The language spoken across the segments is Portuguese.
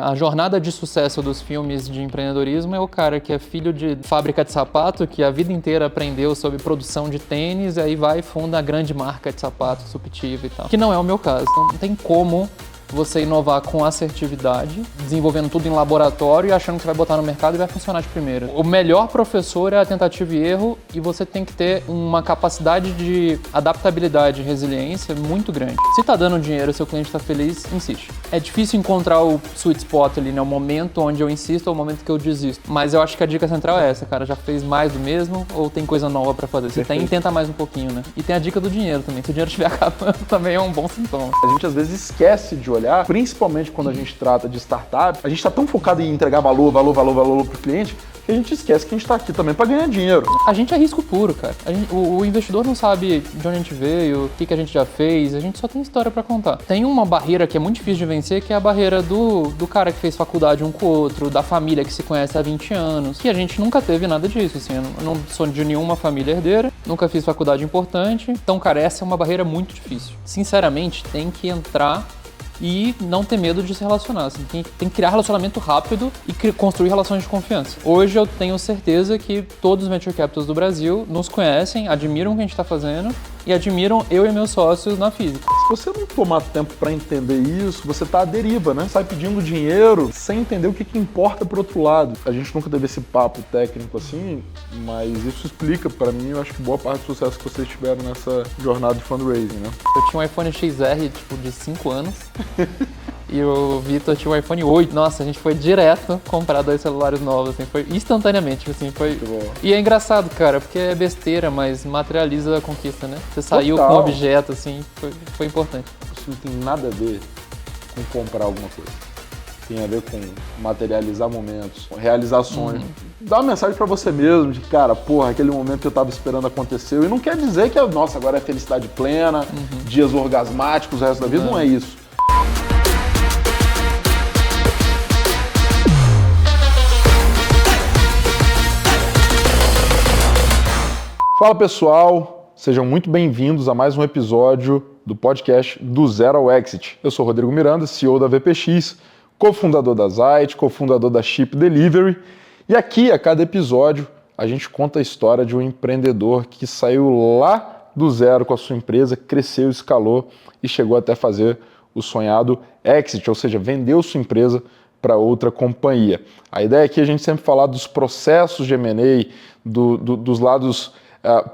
A jornada de sucesso dos filmes de empreendedorismo é o cara que é filho de fábrica de sapato, que a vida inteira aprendeu sobre produção de tênis, e aí vai e funda a grande marca de sapato Suptiva e tal. Que não é o meu caso. Então, não tem como você inovar com assertividade, desenvolvendo tudo em laboratório e achando que você vai botar no mercado e vai funcionar de primeira. O melhor professor é a tentativa e erro, e você tem que ter uma capacidade de adaptabilidade e resiliência muito grande. Se tá dando dinheiro, seu cliente tá feliz, insiste. É difícil encontrar o sweet spot ali, né? O momento onde eu insisto ou o momento que eu desisto. Mas eu acho que a dica central é essa, cara. Já fez mais do mesmo ou tem coisa nova pra fazer? Se tem, tenta mais um pouquinho, né? E tem a dica do dinheiro também. Se o dinheiro estiver acabando, também é um bom sintoma. A gente às vezes esquece de olhar, principalmente quando a gente trata de startup, a gente está tão focado em entregar valor para o cliente, que a gente esquece que a gente está aqui também para ganhar dinheiro. A gente é risco puro, cara. O investidor não sabe de onde a gente veio, o que a gente já fez, a gente só tem história para contar. Tem uma barreira que é muito difícil de vencer, que é a barreira do cara que fez faculdade um com o outro, da família que se conhece há 20 anos, que a gente nunca teve nada disso, assim. Eu não sou de nenhuma família herdeira, nunca fiz faculdade importante, então, cara, essa é uma barreira muito difícil. Sinceramente, tem que entrar e não ter medo de se relacionar. Assim, tem que criar relacionamento rápido e construir relações de confiança. Hoje eu tenho certeza que todos os venture capitals do Brasil nos conhecem, admiram o que a gente está fazendo e admiram eu e meus sócios na física. Se você não tomar tempo para entender isso, você tá à deriva, né? Sai pedindo dinheiro sem entender o que importa pro outro lado. A gente nunca teve esse papo técnico assim, mas isso explica para mim, eu acho que boa parte do sucesso que vocês tiveram nessa jornada de fundraising, né? Eu tinha um iPhone XR, de 5 anos. E o Vitor tinha um iPhone 8. Nossa, a gente foi direto comprar 2 celulares novos, assim, foi instantaneamente, assim, foi... E é engraçado, cara, porque é besteira, mas materializa a conquista, né? Você saiu com um objeto, assim, foi importante. Isso não tem nada a ver com comprar alguma coisa. Tem a ver com materializar momentos, realizar sonhos. Dá uma mensagem pra você mesmo de, cara, porra, aquele momento que eu tava esperando aconteceu. E não quer dizer que, nossa, agora é felicidade plena, dias orgasmáticos o resto da vida, não é isso. Fala pessoal, sejam muito bem-vindos a mais um episódio do podcast do Zero ao Exit. Eu sou Rodrigo Miranda, CEO da VPX, cofundador da Zite, cofundador da Chip Delivery, e aqui a cada episódio a gente conta a história de um empreendedor que saiu lá do zero com a sua empresa, cresceu, escalou e chegou até fazer o sonhado exit, ou seja, vendeu sua empresa para outra companhia. A ideia aqui é a gente sempre falar dos processos de M&A, dos lados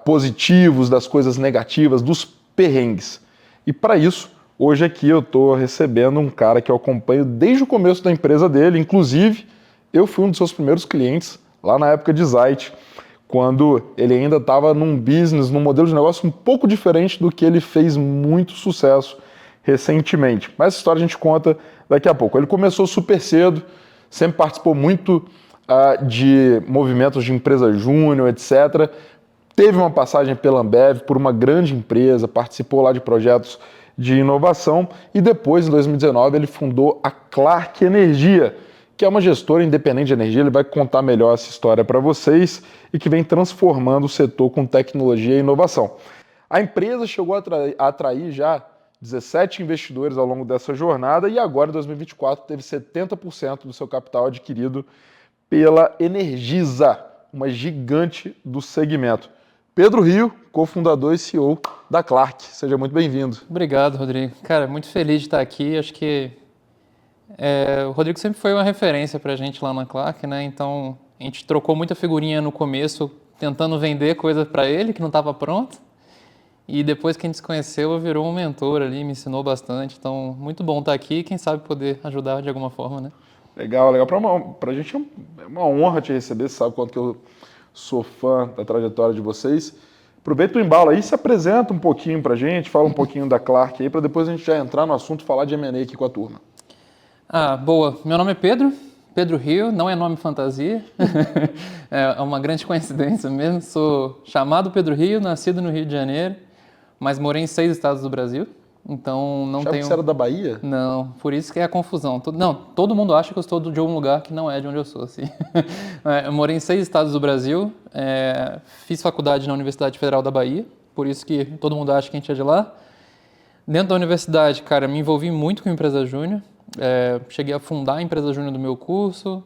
positivos, das coisas negativas, dos perrengues. E para isso, hoje aqui eu estou recebendo um cara que eu acompanho desde o começo da empresa dele, inclusive eu fui um dos seus primeiros clientes lá na época de Zite, quando ele ainda estava num business, num modelo de negócio um pouco diferente do que ele fez muito sucesso recentemente. Mas essa história a gente conta daqui a pouco. Ele começou super cedo, sempre participou muito de movimentos de empresa júnior, etc., teve uma passagem pela Ambev, por uma grande empresa, participou lá de projetos de inovação e depois, em 2019, ele fundou a Clark Energia, que é uma gestora independente de energia. Ele vai contar melhor essa história para vocês e que vem transformando o setor com tecnologia e inovação. A empresa chegou a atrair já 17 investidores ao longo dessa jornada e agora, em 2024, teve 70% do seu capital adquirido pela Energisa, uma gigante do segmento. Pedro Rio, cofundador e CEO da Clark. Seja muito bem-vindo. Obrigado, Rodrigo. Cara, muito feliz de estar aqui. Acho que o Rodrigo sempre foi uma referência para a gente lá na Clark, né? Então, a gente trocou muita figurinha no começo, tentando vender coisa para ele que não estava pronto. E depois que a gente se conheceu, virou um mentor ali, me ensinou bastante. Então, muito bom estar aqui e quem sabe poder ajudar de alguma forma, né? Legal. Para a gente é uma honra te receber. Você sabe quanto que eu sou fã da trajetória de vocês. Aproveita o embalo aí, se apresenta um pouquinho pra gente, fala um pouquinho da Clark aí, para depois a gente já entrar no assunto, falar de M&A aqui com a turma. Boa. Meu nome é Pedro Rio, não é nome fantasia, é uma grande coincidência mesmo. Sou chamado Pedro Rio, nascido no Rio de Janeiro, mas morei em 6 estados do Brasil. Então não tenho... que você era da Bahia? Não, por isso que é a confusão. Todo mundo acha que eu estou de um lugar que não é de onde eu sou, assim. Eu morei em 6 estados do Brasil, fiz faculdade na Universidade Federal da Bahia, por isso que todo mundo acha que a gente é de lá. Dentro da universidade, cara, me envolvi muito com empresa júnior, Cheguei a fundar a empresa júnior do meu curso,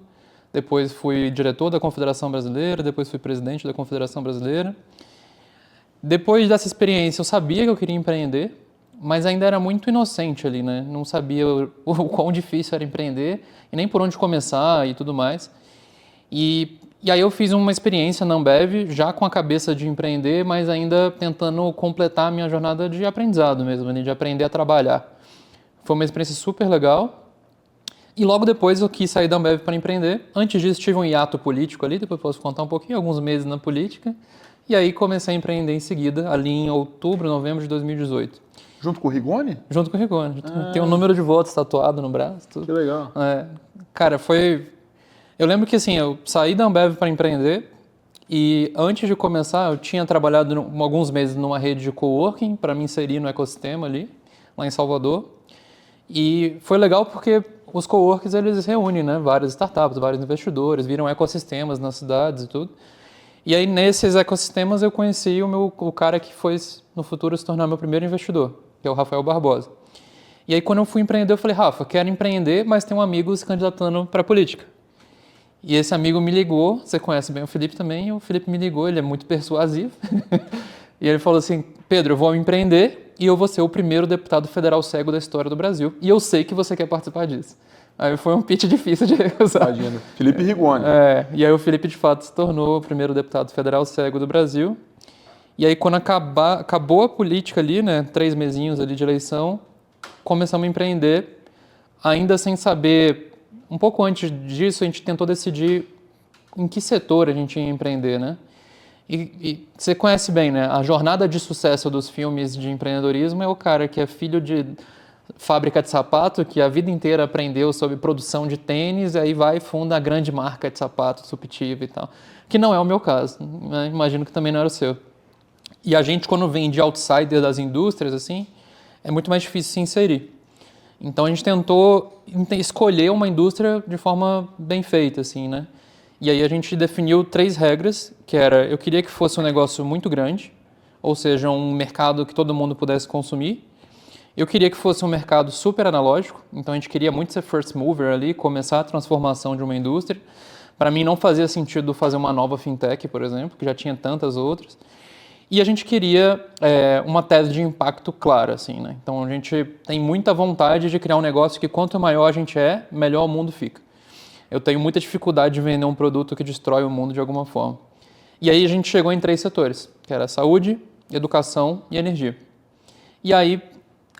depois fui diretor da Confederação Brasileira, depois fui presidente da Confederação Brasileira. Depois dessa experiência, eu sabia que eu queria empreender, mas ainda era muito inocente ali, né? Não sabia o quão difícil era empreender e nem por onde começar e tudo mais. E aí eu fiz uma experiência na Ambev, já com a cabeça de empreender, mas ainda tentando completar a minha jornada de aprendizado mesmo, de aprender a trabalhar. Foi uma experiência super legal. E logo depois eu quis sair da Ambev para empreender. Antes disso tive um hiato político ali, depois posso contar um pouquinho, alguns meses na política. E aí comecei a empreender em seguida, ali em outubro, novembro de 2018. Junto com o Rigoni? Junto com o Rigoni. Tem um número de votos tatuado no braço. Tudo. Que legal. Cara, foi... Eu lembro que assim, eu saí da Ambev para empreender e antes de começar eu tinha trabalhado alguns meses numa rede de coworking para me inserir no ecossistema ali, lá em Salvador. E foi legal porque os coworkings eles reúnem, né, várias startups, vários investidores, viram ecossistemas nas cidades e tudo. E aí nesses ecossistemas eu conheci o cara que foi no futuro se tornar meu primeiro investidor, que é o Rafael Barbosa. E aí quando eu fui empreender eu falei, Rafa, quero empreender, mas tenho um amigo se candidatando para política. E esse amigo me ligou, você conhece bem o Felipe também, e o Felipe me ligou, ele é muito persuasivo. E ele falou assim, Pedro, eu vou empreender e eu vou ser o primeiro deputado federal cego da história do Brasil. E eu sei que você quer participar disso. Aí foi um pitch difícil de recusar. Imagina. Felipe Rigoni. E aí o Felipe de fato se tornou o primeiro deputado federal cego do Brasil. E aí quando acabou a política ali, né, 3 mesinhos ali de eleição, começamos a empreender, ainda sem saber... Um pouco antes disso, a gente tentou decidir em que setor a gente ia empreender, né? E você conhece bem, né? A jornada de sucesso dos filmes de empreendedorismo é o cara que é filho de fábrica de sapato, que a vida inteira aprendeu sobre produção de tênis, e aí vai e funda a grande marca de sapato disruptiva e tal. Que não é o meu caso, né? Imagino que também não era o seu. E a gente, quando vem de outsider das indústrias, assim, é muito mais difícil se inserir. Então a gente tentou escolher uma indústria de forma bem feita, assim, né? E aí a gente definiu 3 regras, que era, eu queria que fosse um negócio muito grande, ou seja, um mercado que todo mundo pudesse consumir. Eu queria que fosse um mercado super analógico, então a gente queria muito ser first mover ali, começar a transformação de uma indústria. Para mim não fazia sentido fazer uma nova fintech, por exemplo, que já tinha tantas outras. E a gente queria uma tese de impacto clara, assim, né? Então a gente tem muita vontade de criar um negócio que quanto maior a gente é, melhor o mundo fica. Eu tenho muita dificuldade de vender um produto que destrói o mundo de alguma forma. E aí a gente chegou em 3 setores, que era saúde, educação e energia. E aí,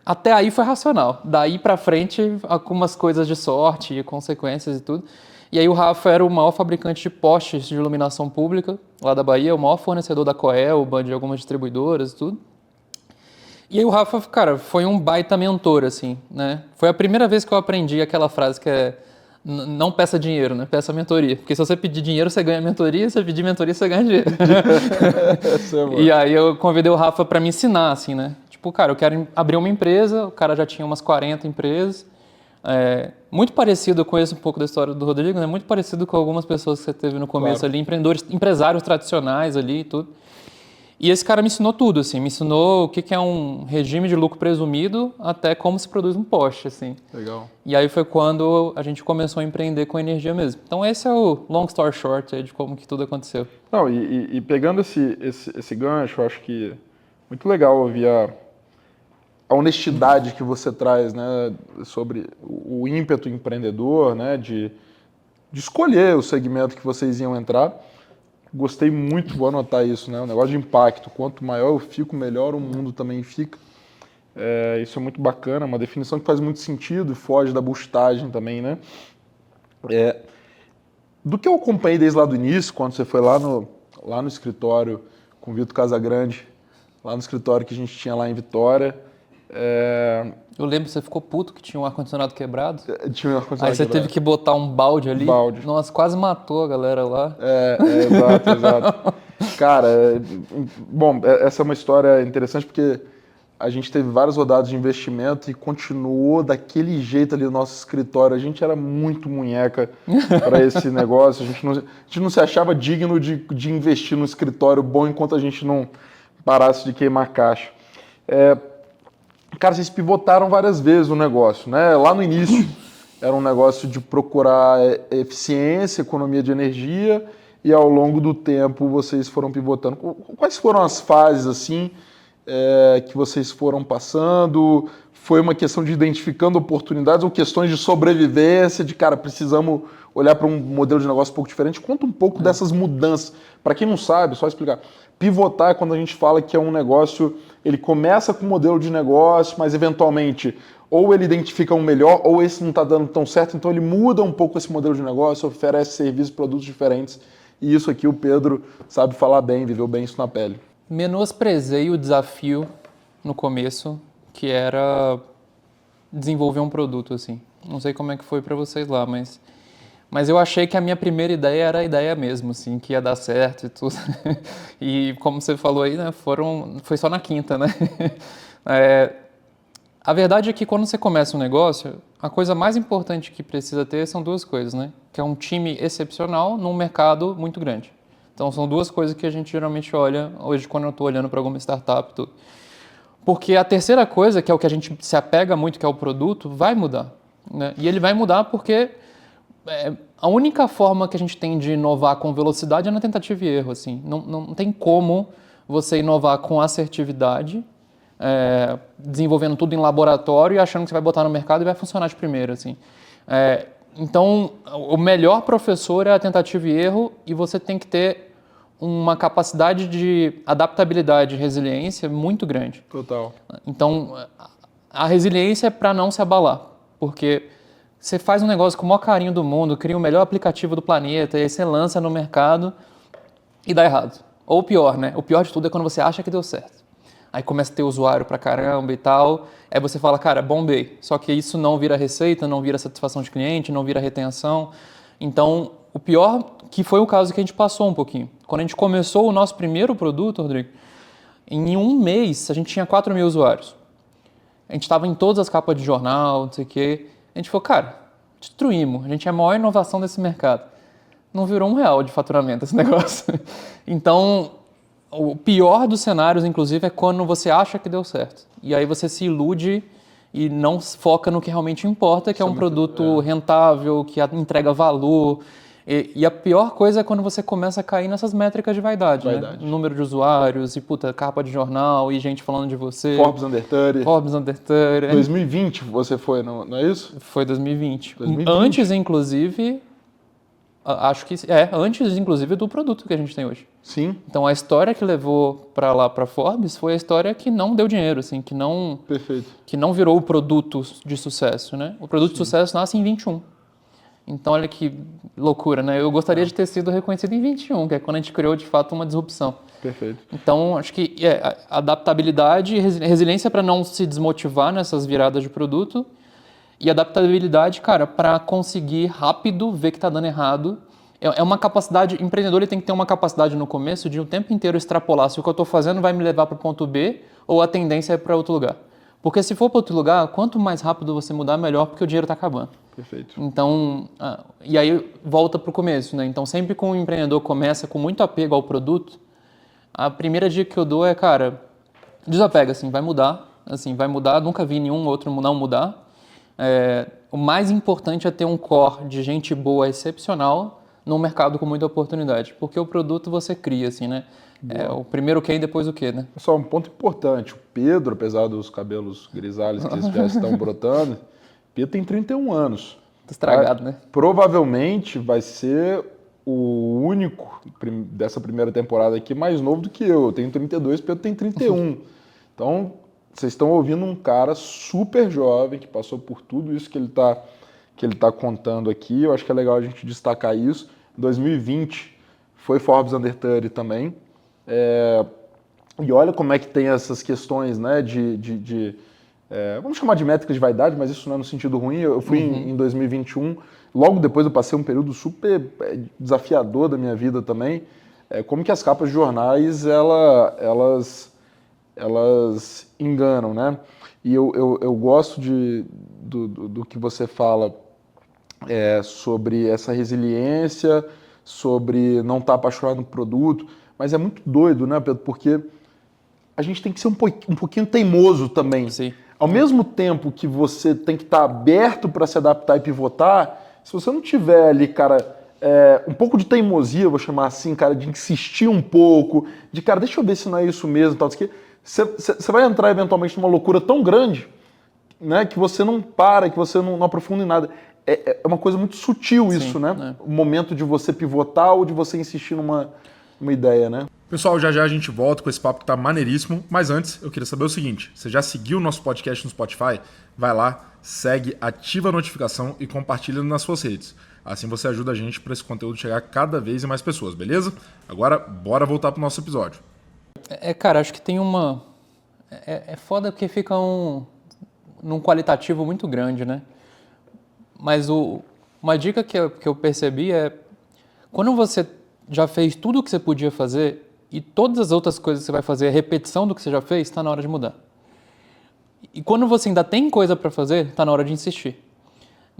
até aí foi racional. Daí para frente, algumas coisas de sorte e consequências e tudo. E aí o Rafa era o maior fabricante de postes de iluminação pública lá da Bahia, o maior fornecedor da Coelba, de algumas distribuidoras e tudo. E aí o Rafa, cara, foi um baita mentor, assim, né? Foi a primeira vez que eu aprendi aquela frase que é não peça dinheiro, né? Peça mentoria. Porque se você pedir dinheiro, você ganha mentoria, se você pedir mentoria, você ganha dinheiro. E aí eu convidei o Rafa para me ensinar, assim, né? Tipo, cara, eu quero abrir uma empresa, o cara já tinha umas 40 empresas. Muito parecido, eu conheço um pouco da história do Rodrigo, né? Muito parecido com algumas pessoas que você teve no começo, claro, ali, empresários tradicionais ali e tudo. E esse cara me ensinou tudo, assim, me ensinou o que é um regime de lucro presumido até como se produz um poste, assim. Legal. E aí foi quando a gente começou a empreender com energia mesmo. Então esse é o long story short aí de como que tudo aconteceu. Não, e pegando esse gancho, eu acho que muito legal ouvir a honestidade que você traz, né, sobre o ímpeto empreendedor, né, de escolher o segmento que vocês iam entrar. Gostei muito, vou anotar isso, né, o negócio de impacto. Quanto maior eu fico, melhor o mundo também fica. Isso é muito bacana, uma definição que faz muito sentido e foge da boostagem também, né. Do que eu acompanhei desde lá do início, quando você foi lá no escritório com o Vitor Casagrande, lá no escritório que a gente tinha lá em Vitória. Eu lembro que você ficou puto que tinha um ar-condicionado quebrado. Tinha um ar-condicionado Aí você quebrado. teve que botar um balde ali. Nossa, quase matou a galera lá. Exato. Cara, bom, essa é uma história interessante porque a gente teve várias rodadas de investimento e continuou daquele jeito ali no nosso escritório. A gente era muito munheca para esse negócio. A gente não se achava digno de investir num escritório bom enquanto a gente não parasse de queimar caixa. Cara, vocês pivotaram várias vezes o negócio, né? Lá no início, era um negócio de procurar eficiência, economia de energia, e ao longo do tempo vocês foram pivotando. Quais foram as fases assim que vocês foram passando? Foi uma questão de identificando oportunidades ou questões de sobrevivência, de cara, precisamos olhar para um modelo de negócio um pouco diferente? Conta um pouco dessas mudanças. Para quem não sabe, só explicar. Pivotar é quando a gente fala que é um negócio, ele começa com um modelo de negócio, mas eventualmente ou ele identifica um melhor, ou esse não está dando tão certo, então ele muda um pouco esse modelo de negócio, oferece serviços, produtos diferentes. E isso aqui o Pedro sabe falar bem, viveu bem isso na pele. Menosprezei o desafio no começo, que era desenvolver um produto, assim. Não sei como é que foi para vocês lá, mas eu achei que a minha primeira ideia era a ideia mesmo, assim, que ia dar certo e tudo. E como você falou aí, né, foi só na quinta, né? A verdade é que quando você começa um negócio, a coisa mais importante que precisa ter são duas coisas, né? Que é um time excepcional num mercado muito grande. Então são duas coisas que a gente geralmente olha hoje quando eu estou olhando para alguma startup e tudo. Porque a terceira coisa, que é o que a gente se apega muito, que é o produto, vai mudar, né? E ele vai mudar porque a única forma que a gente tem de inovar com velocidade é na tentativa e erro, assim. Não tem como você inovar com assertividade, desenvolvendo tudo em laboratório e achando que você vai botar no mercado e vai funcionar de primeira, assim. Então, o melhor professor é a tentativa e erro, e você tem que ter uma capacidade de adaptabilidade e resiliência muito grande. Total. Então, a resiliência é para não se abalar, porque você faz um negócio com o maior carinho do mundo, cria o melhor aplicativo do planeta, e aí você lança no mercado e dá errado. Ou pior, né? O pior de tudo é quando você acha que deu certo. Aí começa a ter usuário pra caramba e tal, aí você fala, cara, bombei. Só que isso não vira receita, não vira satisfação de cliente, não vira retenção. Então, o pior, que foi o caso que a gente passou um pouquinho. Quando a gente começou o nosso primeiro produto, Rodrigo, em um mês a gente tinha 4 mil usuários. A gente estava em todas as capas de jornal, não sei o quê. A gente falou, cara, destruímos. A gente é a maior inovação desse mercado. Não virou R$1 de faturamento esse negócio. Então, o pior dos cenários, inclusive, é quando você acha que deu certo. E aí você se ilude e não foca no que realmente importa, que é um produto rentável, que entrega valor. E a pior coisa é quando você começa a cair nessas métricas de vaidade. Né? Número de usuários, e capa de jornal, e gente falando de você. Forbes Under 30. Forbes Under 30. 2020 você foi, não é isso? Foi 2020. Antes, inclusive, acho que antes, inclusive, do produto que a gente tem hoje. Sim. Então, a história que levou para lá, para Forbes, foi a história que não deu dinheiro, assim, que não virou o produto de sucesso, né? O produto de sucesso nasce em 21. Então, olha que loucura, né? Eu gostaria de ter sido reconhecido em 21, que é quando a gente criou, de fato, uma disrupção. Perfeito. Então, acho que adaptabilidade e resiliência para não se desmotivar nessas viradas de produto, e adaptabilidade, cara, para conseguir rápido ver que está dando errado. É uma capacidade, empreendedor ele tem que ter uma capacidade no começo de o tempo inteiro extrapolar se o que eu estou fazendo vai me levar para o ponto B ou a tendência é para outro lugar. Porque se for para outro lugar, quanto mais rápido você mudar, melhor, porque o dinheiro está acabando. Perfeito. Então, e aí volta para o começo, né? Então, sempre que um empreendedor começa com muito apego ao produto, a primeira dica que eu dou é, cara, desapega, assim, vai mudar, nunca vi nenhum outro não mudar. O mais importante é ter um core de gente boa, excepcional, num mercado com muita oportunidade, porque o produto você cria, assim, né? O primeiro o quê e depois o quê, né? Só um ponto importante, o Pedro, apesar dos cabelos grisalhos que já estão brotando, Pedro tem 31 anos. Tá estragado, né? Provavelmente vai ser o único dessa primeira temporada aqui mais novo do que eu. Eu tenho 32, Pedro tem 31. Então, vocês estão ouvindo um cara super jovem que passou por tudo isso que ele tá contando aqui. Eu acho que é legal a gente destacar isso. 2020 foi Forbes Under 30 também. E olha como é que tem essas questões, né, vamos chamar de métricas de vaidade, mas isso não é no sentido ruim. Eu fui em 2021, logo depois eu passei um período super desafiador da minha vida também. Como que as capas de jornais, elas enganam, né? E eu gosto do que você fala sobre essa resiliência, sobre não estar apaixonado no produto, mas é muito doido, né, Pedro? Porque a gente tem que ser um pouquinho teimoso também. Sim. Ao mesmo tempo que você tem que estar aberto para se adaptar e pivotar, se você não tiver ali, cara, um pouco de teimosia, vou chamar assim, cara, de insistir um pouco, de, cara, deixa eu ver se não é isso mesmo, tal, você vai entrar eventualmente numa loucura tão grande, né, que você não para, que você não aprofunda em nada. É uma coisa muito sutil isso, né? O momento de você pivotar ou de você insistir numa ideia, né? Pessoal, já a gente volta com esse papo que tá maneiríssimo, mas antes eu queria saber o seguinte, você já seguiu o nosso podcast no Spotify? Vai lá, segue, ativa a notificação e compartilha nas suas redes. Assim você ajuda a gente para esse conteúdo chegar cada vez em mais pessoas, beleza? Agora, bora voltar pro nosso episódio. Cara, acho que tem uma... É foda porque fica num qualitativo muito grande, né? Mas uma dica que eu percebi é, quando você já fez tudo o que você podia fazer e todas as outras coisas que você vai fazer é repetição do que você já fez, está na hora de mudar. E quando você ainda tem coisa para fazer, está na hora de insistir.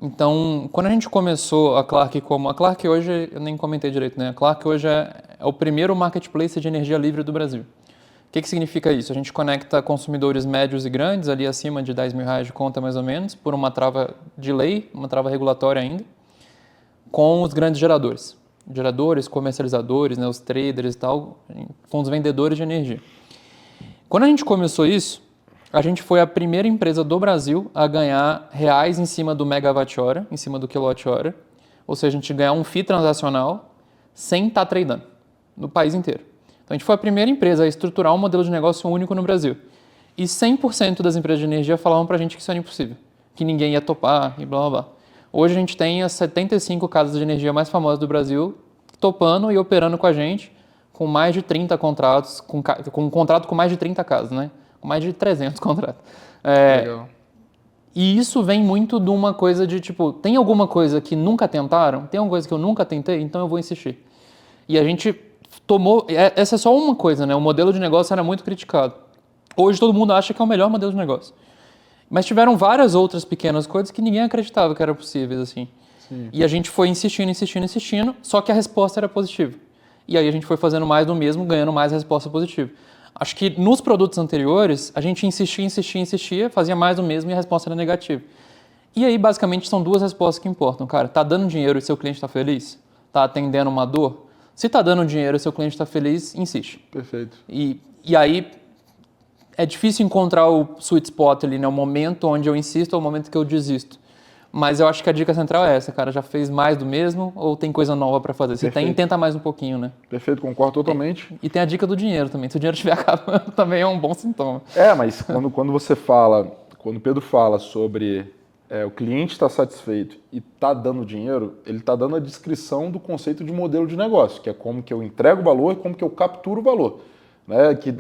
Então, quando a gente começou a Clark a Clark hoje, eu nem comentei direito, né? A Clark hoje é o primeiro marketplace de energia livre do Brasil. O que significa isso? A gente conecta consumidores médios e grandes, ali acima de R$10 mil de conta mais ou menos, por uma trava de lei, uma trava regulatória ainda, com os grandes geradores. Geradores, comercializadores, né, os traders e tal, com os vendedores de energia. Quando a gente começou isso, a gente foi a primeira empresa do Brasil a ganhar reais em cima do megawatt-hora, em cima do quilowatt-hora, ou seja, a gente ganhar um FII transacional sem estar tradando, no país inteiro. Então, a gente foi a primeira empresa a estruturar um modelo de negócio único no Brasil. E 100% das empresas de energia falavam pra gente que isso era impossível, que ninguém ia topar e blá, blá, blá. Hoje a gente tem as 75 casas de energia mais famosas do Brasil topando e operando com a gente, com mais de 30 contratos, com um contrato com mais de 30 casas, né? Com mais de 300 contratos. Legal. E isso vem muito de uma coisa de, tipo, tem alguma coisa que nunca tentaram? Tem alguma coisa que eu nunca tentei? Então eu vou insistir. E a gente essa é só uma coisa, né? O modelo de negócio era muito criticado. Hoje todo mundo acha que é o melhor modelo de negócio. Mas tiveram várias outras pequenas coisas que ninguém acreditava que eram possíveis, assim. Sim. E a gente foi insistindo, só que a resposta era positiva. E aí a gente foi fazendo mais do mesmo, ganhando mais resposta positiva. Acho que nos produtos anteriores, a gente insistia, fazia mais do mesmo e a resposta era negativa. E aí, basicamente, são duas respostas que importam. Cara, tá dando dinheiro e seu cliente está feliz? Tá atendendo uma dor? Se está dando dinheiro e seu cliente está feliz, insiste. Perfeito. E aí é difícil encontrar o sweet spot ali, né? O momento onde eu insisto ou o momento que eu desisto. Mas eu acho que a dica central é essa, cara. Já fez mais do mesmo ou tem coisa nova para fazer? Se tem, tenta mais um pouquinho, né? Perfeito, concordo totalmente. E tem a dica do dinheiro também. Se o dinheiro estiver acabando, também é um bom sintoma. Mas quando você fala, quando o Pedro fala sobre o cliente está satisfeito e está dando dinheiro, ele está dando a descrição do conceito de modelo de negócio, que é como que eu entrego o valor e como que eu capturo o valor. Né? Que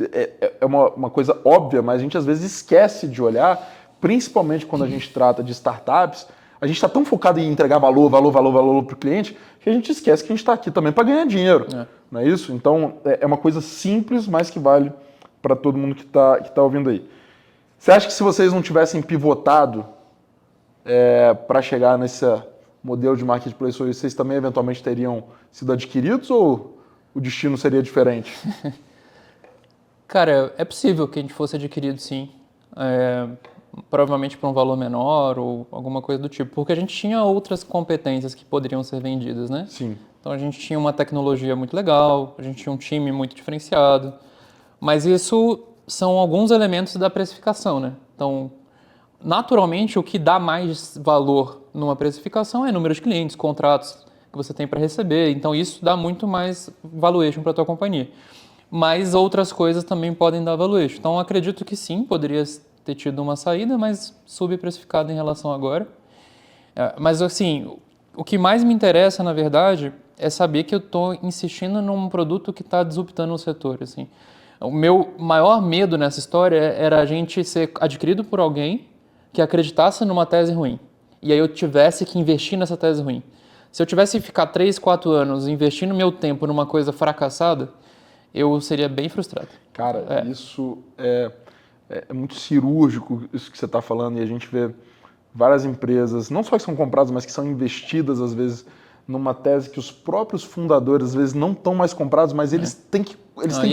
é uma coisa óbvia, mas a gente às vezes esquece de olhar, principalmente quando a gente trata de startups, a gente está tão focado em entregar valor para o cliente, que a gente esquece que a gente está aqui também para ganhar dinheiro. Não é isso? Então, é uma coisa simples, mas que vale para todo mundo que tá ouvindo aí. Você acha que se vocês não tivessem pivotado para chegar nesse modelo de marketplace hoje, vocês também eventualmente teriam sido adquiridos ou o destino seria diferente? Cara, é possível que a gente fosse adquirido, sim. Provavelmente por um valor menor ou alguma coisa do tipo, porque a gente tinha outras competências que poderiam ser vendidas, né? Sim. Então a gente tinha uma tecnologia muito legal, a gente tinha um time muito diferenciado, mas isso são alguns elementos da precificação, né? Então, naturalmente, o que dá mais valor numa precificação é número de clientes, contratos que você tem para receber, então isso dá muito mais valuation para a tua companhia. Mas outras coisas também podem dar valuation. Então, acredito que sim, poderia ter tido uma saída, mas subprecificado em relação agora. Mas, assim, o que mais me interessa, na verdade, é saber que eu estou insistindo num produto que está disruptando o setor. Assim. O meu maior medo nessa história era a gente ser adquirido por alguém que acreditasse numa tese ruim. E aí eu tivesse que investir nessa tese ruim. Se eu tivesse que ficar 3, 4 anos investindo meu tempo numa coisa fracassada, eu seria bem frustrado. Cara, isso é muito cirúrgico, isso que você está falando, e a gente vê várias empresas, não só que são compradas, mas que são investidas, às vezes, numa tese que os próprios fundadores, às vezes, não estão mais comprados, mas eles têm que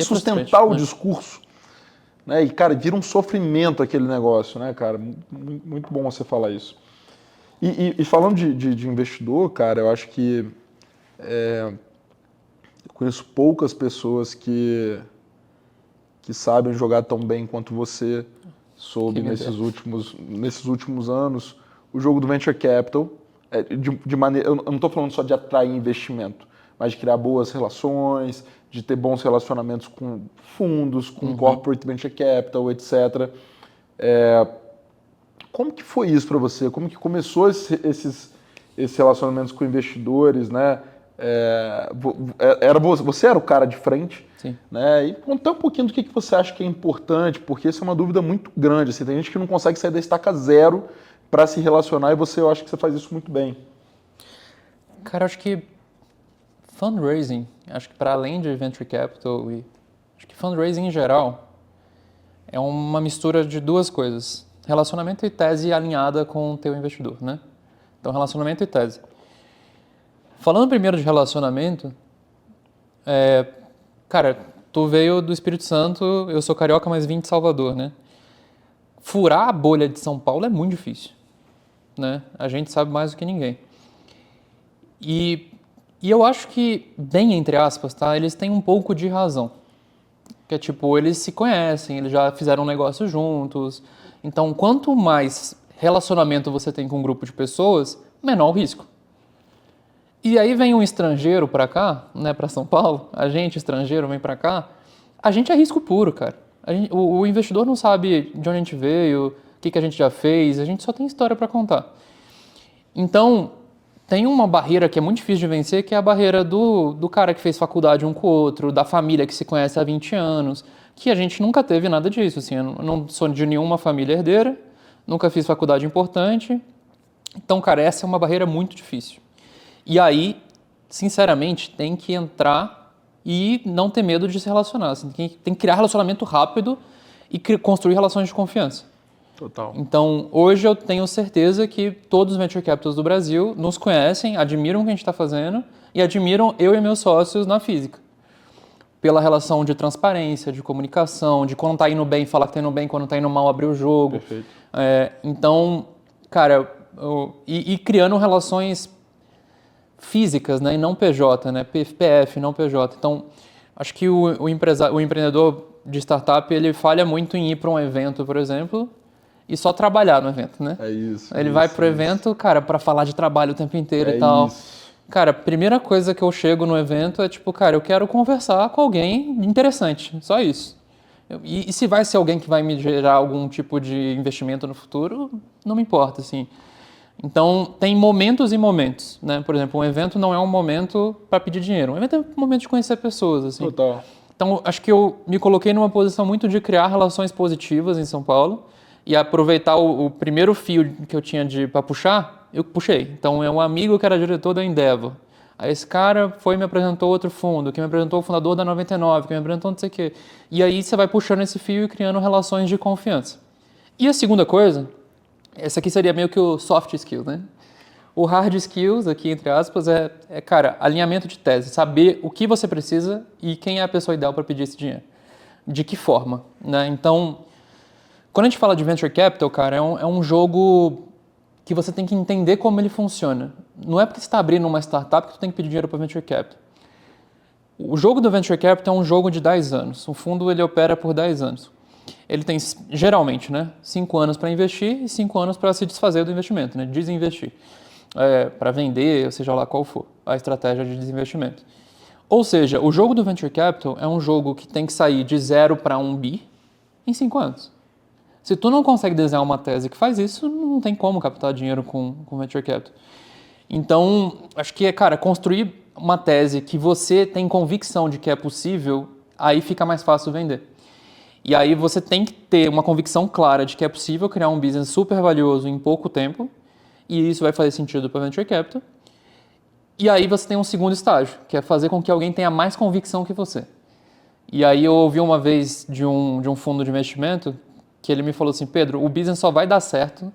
sustentar o discurso. né? E, cara, vira um sofrimento aquele negócio, né, cara? Muito bom você falar isso. E falando de investidor, cara, eu acho que eu conheço poucas pessoas que sabem jogar tão bem quanto você soube nesses últimos anos. O jogo do Venture Capital, de maneira, eu não estou falando só de atrair investimento, mas de criar boas relações, de ter bons relacionamentos com fundos, com corporate venture capital, etc. Como que foi isso para você? Como que começou esses relacionamentos com investidores, né? Você era o cara de frente, Sim. né? E contar um pouquinho do que você acha que é importante, porque isso é uma dúvida muito grande. Assim, tem gente que não consegue sair da estaca zero para se relacionar e eu acho que você faz isso muito bem. Cara, acho que fundraising, acho que para além de venture capital, acho que fundraising em geral é uma mistura de duas coisas: relacionamento e tese alinhada com o teu investidor, né? Então, relacionamento e tese. Falando primeiro de relacionamento, cara, tu veio do Espírito Santo, eu sou carioca, mas vim de Salvador, né? Furar a bolha de São Paulo é muito difícil, né? A gente sabe mais do que ninguém. E eu acho que, bem entre aspas, tá? Eles têm um pouco de razão. Que é tipo, eles se conhecem, eles já fizeram um negócio juntos. Então, quanto mais relacionamento você tem com um grupo de pessoas, menor o risco. E aí vem um estrangeiro pra cá, né, pra São Paulo, a gente estrangeiro vem pra cá, a gente é risco puro, cara. O investidor não sabe de onde a gente veio, o que a gente já fez, a gente só tem história pra contar. Então, tem uma barreira que é muito difícil de vencer, que é a barreira do cara que fez faculdade um com o outro, da família que se conhece há 20 anos, que a gente nunca teve nada disso, assim, eu não sou de nenhuma família herdeira, nunca fiz faculdade importante, então, cara, essa é uma barreira muito difícil. E aí, sinceramente, tem que entrar e não ter medo de se relacionar. Assim, tem que criar relacionamento rápido e construir relações de confiança. Total. Então, hoje eu tenho certeza que todos os venture capitals do Brasil nos conhecem, admiram o que a gente está fazendo e admiram eu e meus sócios na física. Pela relação de transparência, de comunicação, de quando está indo bem, falar que está indo bem, quando está indo mal, abrir o jogo. Perfeito. Então, cara, e criando relações físicas, né, e não PJ, né, PF, não PJ. Então, acho que o empreendedor de startup, ele falha muito em ir para um evento, por exemplo, e só trabalhar no evento, né? É isso. Ele vai pro evento, cara, para falar de trabalho o tempo inteiro e tal. Isso. Cara, a primeira coisa que eu chego no evento é tipo, cara, eu quero conversar com alguém interessante, só isso. E se vai ser alguém que vai me gerar algum tipo de investimento no futuro, não me importa, assim. Então, tem momentos e momentos, né? Por exemplo, um evento não é um momento para pedir dinheiro. Um evento é um momento de conhecer pessoas, assim. Total. Então, acho que eu me coloquei numa posição muito de criar relações positivas em São Paulo e aproveitar o primeiro fio que eu tinha para puxar, eu puxei. Então, é um amigo que era diretor da Endeavor. Aí esse cara foi e me apresentou outro fundo, que me apresentou o fundador da 99, que me apresentou não sei o quê. E aí você vai puxando esse fio e criando relações de confiança. E a segunda coisa, essa aqui seria meio que o soft skills, né? O hard skills, aqui entre aspas, cara, alinhamento de tese. Saber o que você precisa e quem é a pessoa ideal para pedir esse dinheiro. De que forma, né? Então, quando a gente fala de venture capital, cara, é um jogo que você tem que entender como ele funciona. Não é porque você está abrindo uma startup que você tem que pedir dinheiro para venture capital. O jogo do venture capital é um jogo de 10 anos. O fundo, ele opera por 10 anos. Ele tem, geralmente, né, 5 anos para investir e 5 anos para se desfazer do investimento, né, desinvestir. Para vender, ou seja lá qual for a estratégia de desinvestimento. Ou seja, o jogo do venture capital é um jogo que tem que sair de 0 para 1 bi em 5 anos. Se tu não consegue desenhar uma tese que faz isso, não tem como captar dinheiro com venture capital. Então, acho que cara, construir uma tese que você tem convicção de que é possível, aí fica mais fácil vender. E aí você tem que ter uma convicção clara de que é possível criar um business super valioso em pouco tempo, e isso vai fazer sentido para venture capital. E aí você tem um segundo estágio, que é fazer com que alguém tenha mais convicção que você. E aí eu ouvi uma vez de um fundo de investimento que ele me falou assim, Pedro, o business só vai dar certo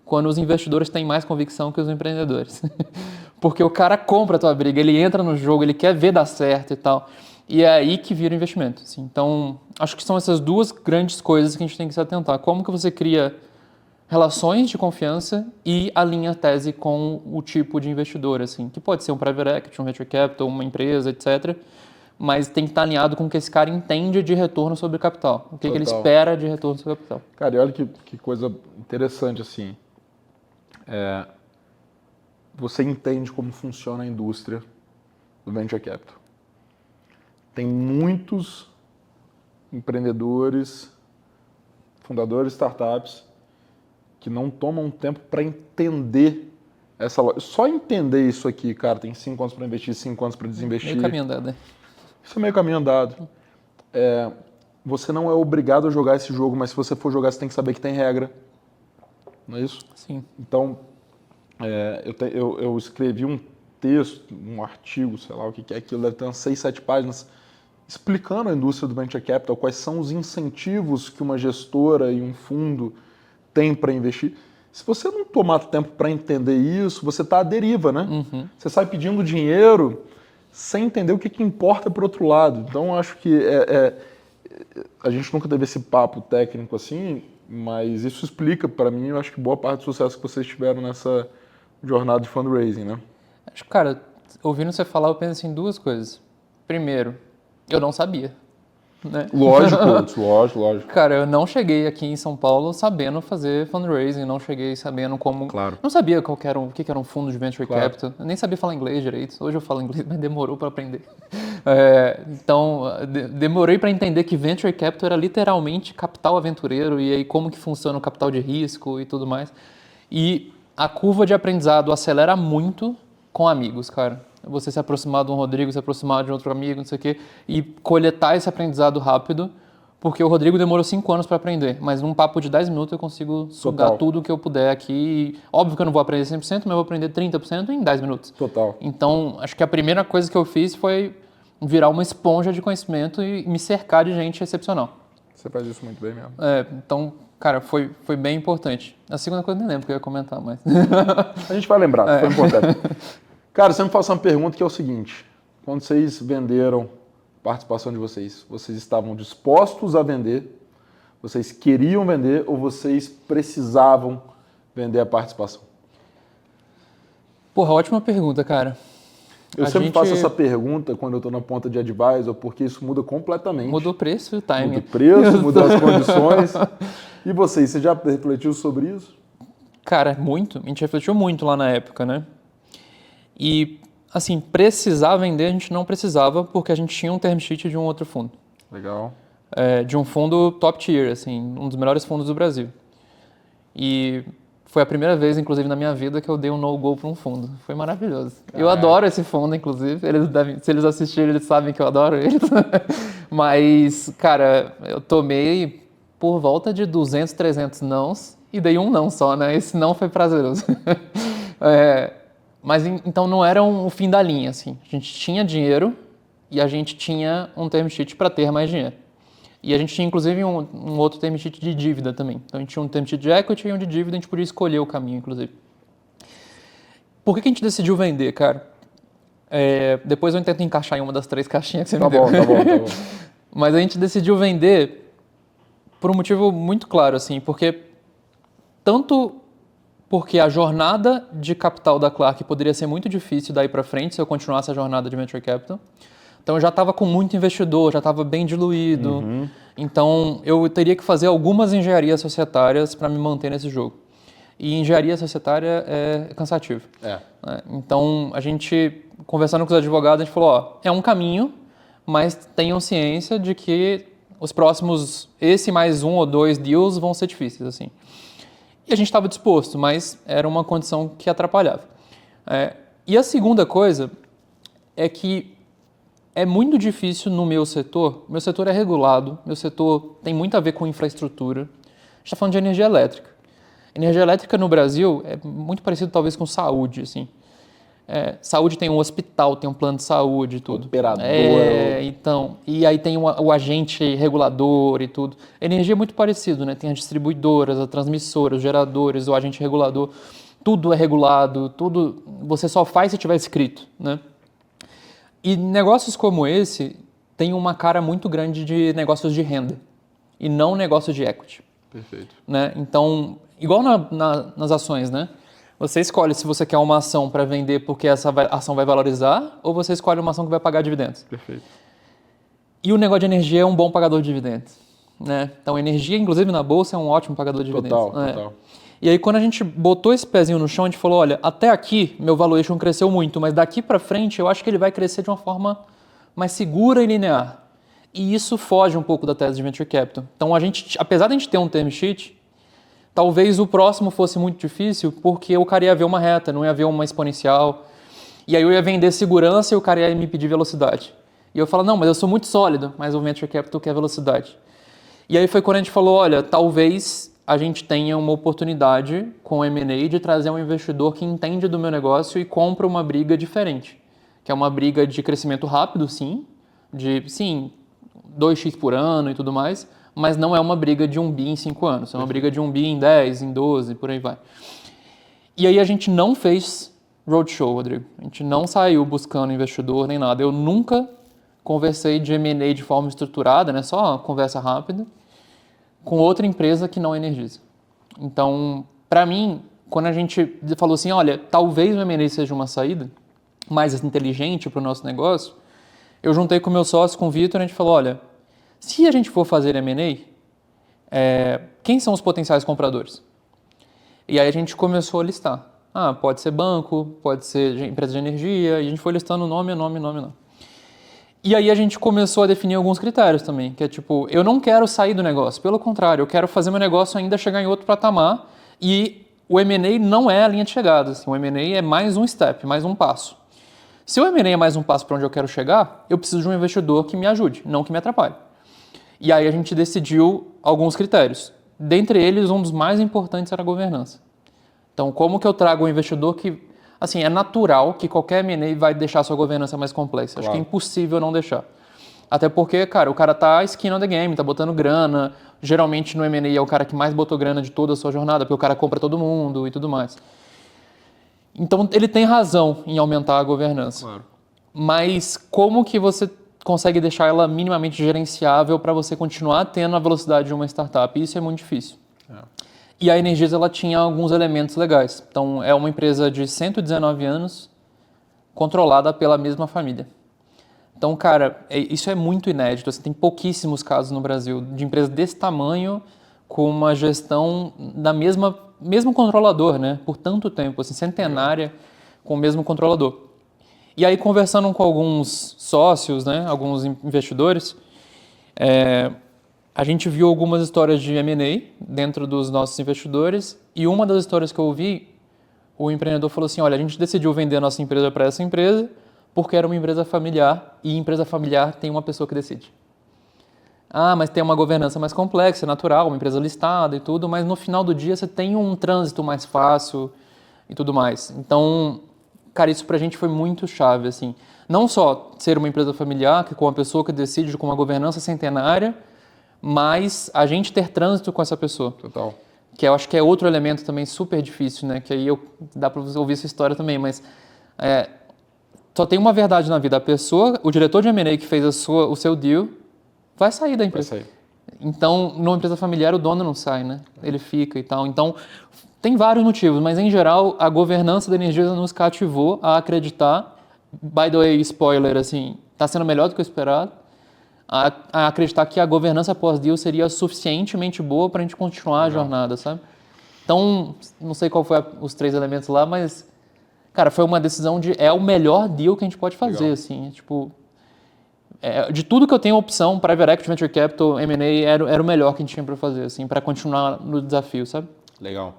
quando os investidores têm mais convicção que os empreendedores. Porque o cara compra a tua briga, ele entra no jogo, ele quer ver dar certo e tal. E é aí que vira investimento. Assim. Então, acho que são essas duas grandes coisas que a gente tem que se atentar. Como que você cria relações de confiança e alinha a tese com o tipo de investidor, assim, que pode ser um private equity, um venture capital, uma empresa, etc., mas tem que estar alinhado com o que esse cara entende de retorno sobre capital, o que ele espera de retorno sobre capital. Cara, e olha que coisa interessante, assim, você entende como funciona a indústria do venture capital. Tem muitos empreendedores, fundadores de startups, que não tomam tempo para entender essa loja. Só entender isso aqui, cara, tem 5 anos para investir, 5 anos para desinvestir. Meio caminho andado, né? Isso é meio caminho andado. Você não é obrigado a jogar esse jogo, mas se você for jogar, você tem que saber que tem regra. Não é isso? Sim. Então, eu escrevi um texto, um artigo, sei lá o que é aquilo, deve ter umas 6, 7 páginas, explicando a indústria do venture capital, quais são os incentivos que uma gestora e um fundo tem para investir. Se você não tomar tempo para entender isso, você está à deriva, né? Uhum. Você sai pedindo dinheiro sem entender o que importa para o outro lado. Então, eu acho que a gente nunca teve esse papo técnico assim, mas isso explica para mim, eu acho que boa parte do sucesso que vocês tiveram nessa jornada de fundraising, né? Acho que, cara, ouvindo você falar, eu penso em duas coisas. Primeiro, eu não sabia. Né? Lógico. Cara, eu não cheguei aqui em São Paulo sabendo fazer fundraising, não cheguei sabendo como... Claro. Não sabia o que era um fundo de venture Claro. capital, eu nem sabia falar inglês direito. Hoje eu falo inglês, mas demorou para aprender. Então, demorei para entender que venture capital era literalmente capital aventureiro e aí como que funciona o capital de risco e tudo mais. E a curva de aprendizado acelera muito com amigos, cara. Você se aproximar de um Rodrigo, se aproximar de outro amigo, não sei o quê, e coletar esse aprendizado rápido, porque o Rodrigo demorou 5 anos para aprender, mas num papo de 10 minutos eu consigo sugar tudo que eu puder aqui. Óbvio que eu não vou aprender 100%, mas eu vou aprender 30% em 10 minutos. Total. Então, acho que a primeira coisa que eu fiz foi virar uma esponja de conhecimento e me cercar de gente excepcional. Você faz isso muito bem mesmo. Então, cara, foi bem importante. A segunda coisa eu nem lembro que eu ia comentar, mas... A gente vai lembrar, foi importante. Cara, você me faz uma pergunta que é o seguinte. Quando vocês venderam a participação de vocês, vocês estavam dispostos a vender, vocês queriam vender ou vocês precisavam vender a participação? Porra, ótima pergunta, cara. Eu sempre faço essa pergunta quando eu estou na ponta de advisor, porque isso muda completamente. Muda o preço e o timing. Muda o preço, muda as condições. E você já refletiu sobre isso? Cara, muito. A gente refletiu muito lá na época, né? E, assim, precisar vender a gente não precisava, porque a gente tinha um term sheet de um outro fundo. Legal. De um fundo top tier, assim, um dos melhores fundos do Brasil. E foi a primeira vez, inclusive, na minha vida que eu dei um no-go para um fundo. Foi maravilhoso. Caraca. Eu adoro esse fundo, inclusive. Se eles assistirem, eles sabem que eu adoro eles. Mas, cara, eu tomei por volta de 200, 300 nãos e dei um não só, né? Esse não foi prazeroso. Mas então não era o fim da linha, assim. A gente tinha dinheiro e a gente tinha um term sheet para ter mais dinheiro. E a gente tinha, inclusive, um outro term sheet de dívida também. Então a gente tinha um term sheet de equity e um de dívida, a gente podia escolher o caminho, inclusive. Por que a gente decidiu vender, cara? Depois eu tento encaixar em uma das 3 caixinhas que você me deu. Tá bom. Mas a gente decidiu vender por um motivo muito claro, assim, porque a jornada de capital da Clark poderia ser muito difícil daí para frente se eu continuasse a jornada de venture capital. Então eu já estava com muito investidor, já estava bem diluído. Uhum. Então eu teria que fazer algumas engenharias societárias para me manter nesse jogo. E engenharia societária é cansativo. Então a gente, conversando com os advogados, a gente falou, é um caminho, mas tenham ciência de que os próximos, esse mais 1 ou 2 deals vão ser difíceis, assim. E a gente estava disposto, mas era uma condição que atrapalhava. E a segunda coisa é que é muito difícil no meu setor é regulado, meu setor tem muito a ver com infraestrutura. A gente está falando de energia elétrica. Energia elétrica no Brasil é muito parecido talvez com saúde, assim. Saúde tem um hospital, tem um plano de saúde e tudo. Operador. Então, e aí tem o agente regulador e tudo. Energia é muito parecido, né? Tem as distribuidoras, as transmissoras, os geradores, o agente regulador. Tudo é regulado, tudo você só faz se tiver escrito, né? E negócios como esse, tem uma cara muito grande de negócios de renda e não negócios de equity. Perfeito. Né? Então, igual nas ações, né? Você escolhe se você quer uma ação para vender porque essa ação vai valorizar ou você escolhe uma ação que vai pagar dividendos. Perfeito. E o negócio de energia é um bom pagador de dividendos. Né? Então, energia, inclusive na bolsa, é um ótimo pagador de dividendos. Total. E aí, quando a gente botou esse pezinho no chão, a gente falou, olha, até aqui meu valuation cresceu muito, mas daqui para frente eu acho que ele vai crescer de uma forma mais segura e linear. E isso foge um pouco da tese de Venture Capital. Então, a gente, apesar de a gente ter um term sheet, talvez o próximo fosse muito difícil porque o cara ia ver uma reta, não ia ver uma exponencial. E aí eu ia vender segurança e o cara ia me pedir velocidade. E eu falo, não, mas eu sou muito sólido, mas o Venture Capital quer velocidade. E aí foi quando a gente falou, olha, talvez a gente tenha uma oportunidade com o M&A de trazer um investidor que entende do meu negócio e compra uma briga diferente. Que é uma briga de crescimento rápido, sim, 2x por ano e tudo mais, mas não é uma briga de 1 bi em 5 anos, é uma briga de 1 bi em 10, em 12, por aí vai. E aí a gente não fez roadshow, Rodrigo. A gente não saiu buscando investidor nem nada. Eu nunca conversei de M&A de forma estruturada, né? Só uma conversa rápida, com outra empresa que não Energisa. Então, para mim, quando a gente falou assim, olha, talvez o M&A seja uma saída mais inteligente para o nosso negócio, eu juntei com o meu sócio, com o Vitor, e a gente falou, olha, se a gente for fazer M&A, quem são os potenciais compradores? E aí a gente começou a listar. Pode ser banco, pode ser empresa de energia, e a gente foi listando nome. E aí a gente começou a definir alguns critérios também, que é tipo, eu não quero sair do negócio, pelo contrário, eu quero fazer meu negócio ainda chegar em outro patamar, e o M&A não é a linha de chegada, assim, o M&A é mais um step, mais um passo. Se o M&A é mais um passo para onde eu quero chegar, eu preciso de um investidor que me ajude, não que me atrapalhe. E aí a gente decidiu alguns critérios. Dentre eles, um dos mais importantes era a governança. Então, como que eu trago um investidor que, assim, é natural que qualquer M&A vai deixar a sua governança mais complexa. Claro. Acho que é impossível não deixar. Até porque, cara, o cara tá skin on the game, tá botando grana. Geralmente no M&A é o cara que mais botou grana de toda a sua jornada, porque o cara compra todo mundo e tudo mais. Então, ele tem razão em aumentar a governança. Claro. Mas como que você consegue deixar ela minimamente gerenciável para você continuar tendo a velocidade de uma startup? Isso é muito difícil. E a Energisa, ela tinha alguns elementos legais. Então, é uma empresa de 119 anos, controlada pela mesma família. Então, cara, isso é muito inédito. Você tem pouquíssimos casos no Brasil de empresa desse tamanho com uma gestão da mesmo controlador, né? Por tanto tempo, assim, centenária, com o mesmo controlador. E aí, conversando com alguns sócios, né, alguns investidores, a gente viu algumas histórias de M&A dentro dos nossos investidores, e uma das histórias que eu ouvi, o empreendedor falou assim, olha, a gente decidiu vender a nossa empresa para essa empresa porque era uma empresa familiar, e empresa familiar tem uma pessoa que decide. Mas tem uma governança mais complexa, é natural, uma empresa listada e tudo, mas no final do dia você tem um trânsito mais fácil e tudo mais. Então, cara, isso pra gente foi muito chave, assim. Não só ser uma empresa familiar, que com uma pessoa que decide, com uma governança centenária, mas a gente ter trânsito com essa pessoa. Total. Que eu acho que é outro elemento também super difícil, né? Que aí dá pra você ouvir essa história também, mas só tem uma verdade na vida. A pessoa, o diretor de M&A que fez o seu deal, vai sair da empresa. Vai sair. Então, numa empresa familiar, o dono não sai, né? Ele fica e tal. Então, tem vários motivos, mas em geral, a governança da Energisa nos cativou a acreditar, by the way, spoiler, assim, tá sendo melhor do que o esperado, a acreditar que a governança pós-deal seria suficientemente boa para a gente continuar a jornada, sabe? Então, não sei qual foi os 3 elementos lá, mas, cara, foi uma decisão é o melhor deal que a gente pode fazer, legal. Assim, tipo, de tudo que eu tenho opção, Private Equity, Venture Capital, M&A, era o melhor que a gente tinha para fazer, assim, para continuar no desafio, sabe? Legal.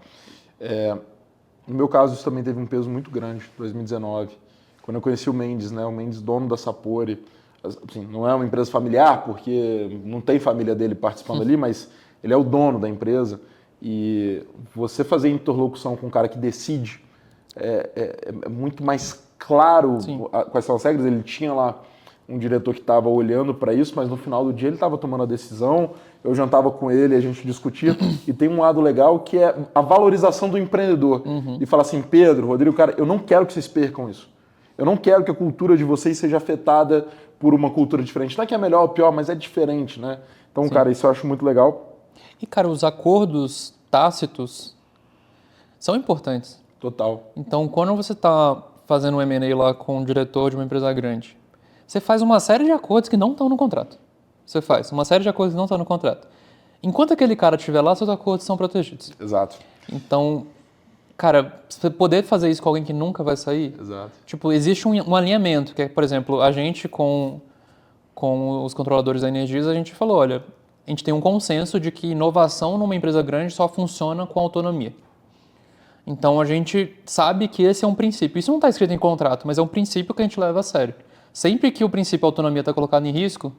No meu caso, isso também teve um peso muito grande, 2019, quando eu conheci o Mendes, né? O Mendes, dono da Sapori. Assim, não é uma empresa familiar, porque não tem família dele participando ali, mas ele é o dono da empresa. E você fazer interlocução com um cara que decide é muito mais claro quais são as regras. Ele tinha lá um diretor que estava olhando para isso, mas no final do dia ele estava tomando a decisão, eu jantava com ele, a gente discutia, e tem um lado legal que é a valorização do empreendedor. E falar assim, Pedro, Rodrigo, cara, eu não quero que vocês percam isso. Eu não quero que a cultura de vocês seja afetada por uma cultura diferente. Não é que é melhor ou pior, mas é diferente, né? Então, Sim. cara, isso eu acho muito legal. E, cara, os acordos tácitos são importantes. Total. Então, quando você está fazendo um M&A lá com o diretor de uma empresa grande, você faz uma série de acordos que não estão no contrato. Você faz uma série de acordos que não estão no contrato. Enquanto aquele cara estiver lá, seus acordos são protegidos. Exato. Então, cara, você poder fazer isso com alguém que nunca vai sair, Exato. tipo, existe um alinhamento, que é, por exemplo, a gente com os controladores da Energisa, a gente falou, olha, a gente tem um consenso de que inovação numa empresa grande só funciona com autonomia. Então, a gente sabe que esse é um princípio. Isso não está escrito em contrato, mas é um princípio que a gente leva a sério. Sempre que o princípio autonomia está colocado em risco,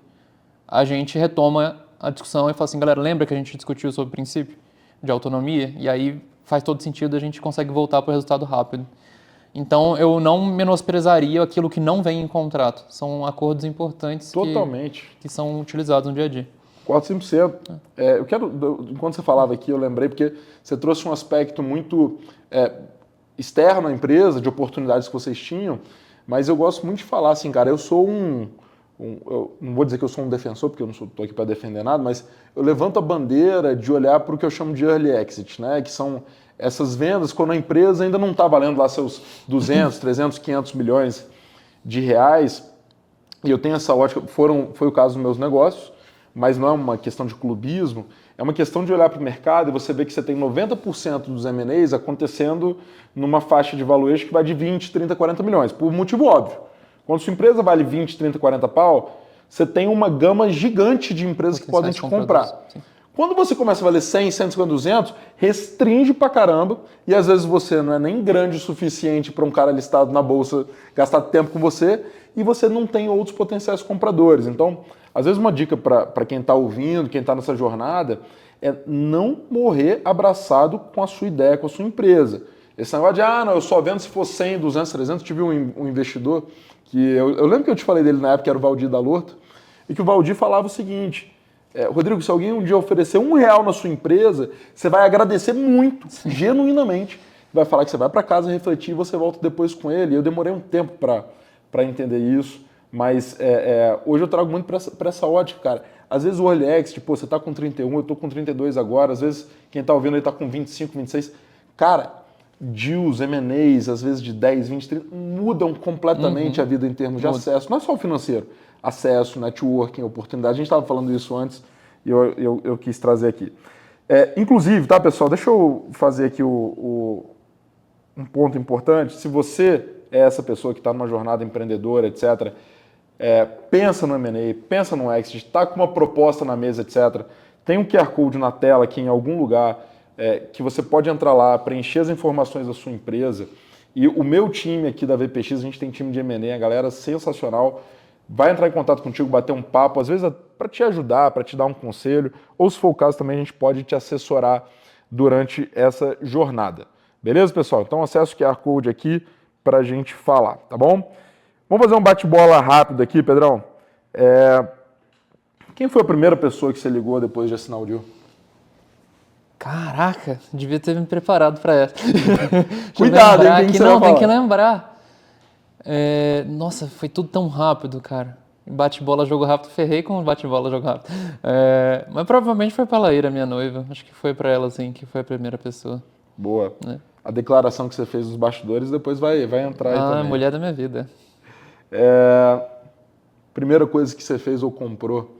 a gente retoma a discussão e fala assim, galera, lembra que a gente discutiu sobre o princípio de autonomia? E aí faz todo sentido, a gente consegue voltar para o resultado rápido. Então, eu não menosprezaria aquilo que não vem em contrato. São acordos importantes Totalmente. que são utilizados no dia a dia. 400%. Eu quero, enquanto você falava aqui, eu lembrei, porque você trouxe um aspecto muito externo à empresa, de oportunidades que vocês tinham, mas eu gosto muito de falar assim, cara, eu sou eu não vou dizer que eu sou um defensor, porque eu não estou aqui para defender nada, mas eu levanto a bandeira de olhar para o que eu chamo de early exit, né? Que são essas vendas quando a empresa ainda não está valendo lá seus 200, 300, 500 milhões de reais. E eu tenho essa ótica, foi o caso dos meus negócios, mas não é uma questão de clubismo, é uma questão de olhar para o mercado e você vê que você tem 90% dos M&As acontecendo numa faixa de valuation que vai de 20, 30, 40 milhões, por motivo óbvio. Quando sua empresa vale 20, 30, 40 pau, você tem uma gama gigante de empresas que podem te comprar. Sim. Quando você começa a valer 100, 150, 200, restringe pra caramba e às vezes você não é nem grande o suficiente para um cara listado na bolsa gastar tempo com você e você não tem outros potenciais compradores. Então, às vezes uma dica para quem está ouvindo, quem está nessa jornada, é não morrer abraçado com a sua ideia, com a sua empresa. Esse negócio de, não, eu só vendo se for 100, 200, 300. Tive um investidor que eu lembro que eu te falei dele na época, era o Valdir da Lorto, e que o Valdir falava o seguinte, Rodrigo, se alguém um dia oferecer R$1 na sua empresa, você vai agradecer muito, genuinamente, vai falar que você vai para casa refletir e você volta depois com ele. Eu demorei um tempo para entender isso, mas hoje eu trago muito para essa ótica, cara. Às vezes o early exit, você tá com 31, eu tô com 32 agora, às vezes quem tá ouvindo aí tá com 25, 26. Cara, deals, M&As, às vezes de 10, 20, 30, mudam completamente a vida em termos de acesso. Não é só o financeiro, acesso, networking, oportunidade. A gente estava falando isso antes e eu quis trazer aqui. Inclusive, tá, pessoal, deixa eu fazer aqui um ponto importante. Se você é essa pessoa que está numa jornada empreendedora, etc., pensa no M&A, pensa no exit, está com uma proposta na mesa, etc., tem um QR Code na tela aqui em algum lugar que você pode entrar lá, preencher as informações da sua empresa. E o meu time aqui da VPX, a gente tem time de M&A, a galera sensacional, vai entrar em contato contigo, bater um papo, às vezes para te ajudar, para te dar um conselho, ou se for o caso também a gente pode te assessorar durante essa jornada. Beleza, pessoal? Então acessa o QR Code aqui para a gente falar, tá bom? Vamos fazer um bate-bola rápido aqui, Pedrão. Quem foi a primeira pessoa que você ligou depois de assinar o deal? Caraca, devia ter me preparado para essa. Cuidado, hein? Tem que lembrar. Nossa, foi tudo tão rápido, cara. Bate-bola, jogo rápido, ferrei com bate-bola, jogo rápido. Mas provavelmente foi pra Laíra, minha noiva. Acho que foi pra ela, assim, que foi a primeira pessoa. Boa. A declaração que você fez nos bastidores depois vai entrar aí também. Mulher da minha vida. Primeira coisa que você fez ou comprou,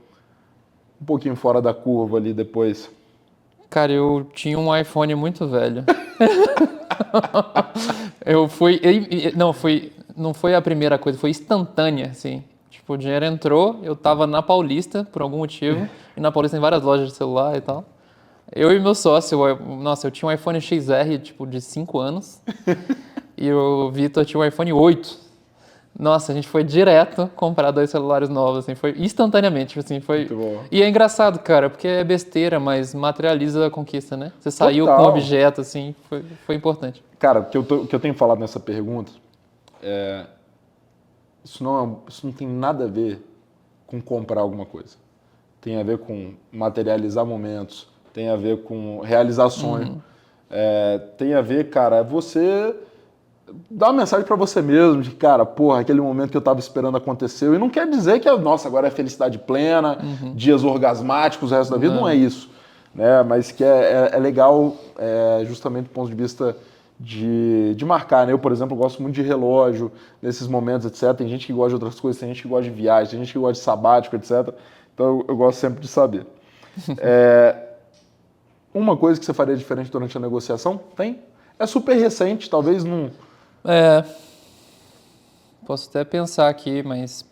um pouquinho fora da curva ali depois. Cara, eu tinha um iPhone muito velho. Eu fui... Não foi a primeira coisa, foi instantânea, assim. Tipo, o dinheiro entrou, eu tava na Paulista, por algum motivo, e na Paulista tem várias lojas de celular e tal. Eu e meu sócio, eu tinha um iPhone XR, tipo, de 5 anos, e o Vitor tinha um iPhone 8. Nossa, a gente foi direto comprar 2 celulares novos, assim, foi instantaneamente, assim, foi... Muito bom. E é engraçado, cara, porque é besteira, mas materializa a conquista, né? Você saiu com um objeto, assim, foi importante. Cara, o que eu tenho falado nessa pergunta, isso não tem nada a ver com comprar alguma coisa. Tem a ver com materializar momentos, tem a ver com realizar sonho. Tem a ver, cara, você dá uma mensagem para você mesmo de, cara, porra, aquele momento que eu tava esperando aconteceu. E não quer dizer que, nossa, agora é felicidade plena, dias orgasmáticos o resto da vida, não é isso. Né? Mas que é legal justamente do ponto de vista de marcar, né? Eu, por exemplo, gosto muito de relógio, nesses momentos, etc. Tem gente que gosta de outras coisas, tem gente que gosta de viagem, tem gente que gosta de sabático, etc. Então eu gosto sempre de saber. Uma coisa que você faria diferente durante a negociação? Tem? É super recente, talvez não... Posso até pensar aqui, mas...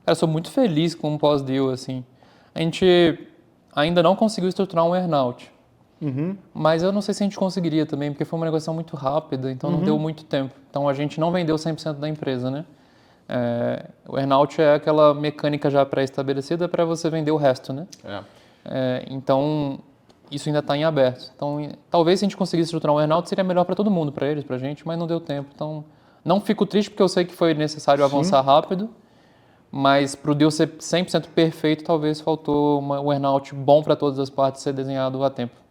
Cara, eu sou muito feliz com o pós-deal, assim. A gente ainda não conseguiu estruturar um earn-out. Mas eu não sei se a gente conseguiria também, porque foi uma negociação muito rápida, então não deu muito tempo. Então a gente não vendeu 100% da empresa, né? O earn-out é aquela mecânica já pré-estabelecida para você vender o resto, né? Então isso ainda está em aberto. Então talvez se a gente conseguisse estruturar um earn-out seria melhor para todo mundo, para eles, para a gente, mas não deu tempo. Então não fico triste porque eu sei que foi necessário avançar rápido, mas para o deal ser 100% perfeito, talvez faltou um earn-out bom para todas as partes ser desenhado a tempo.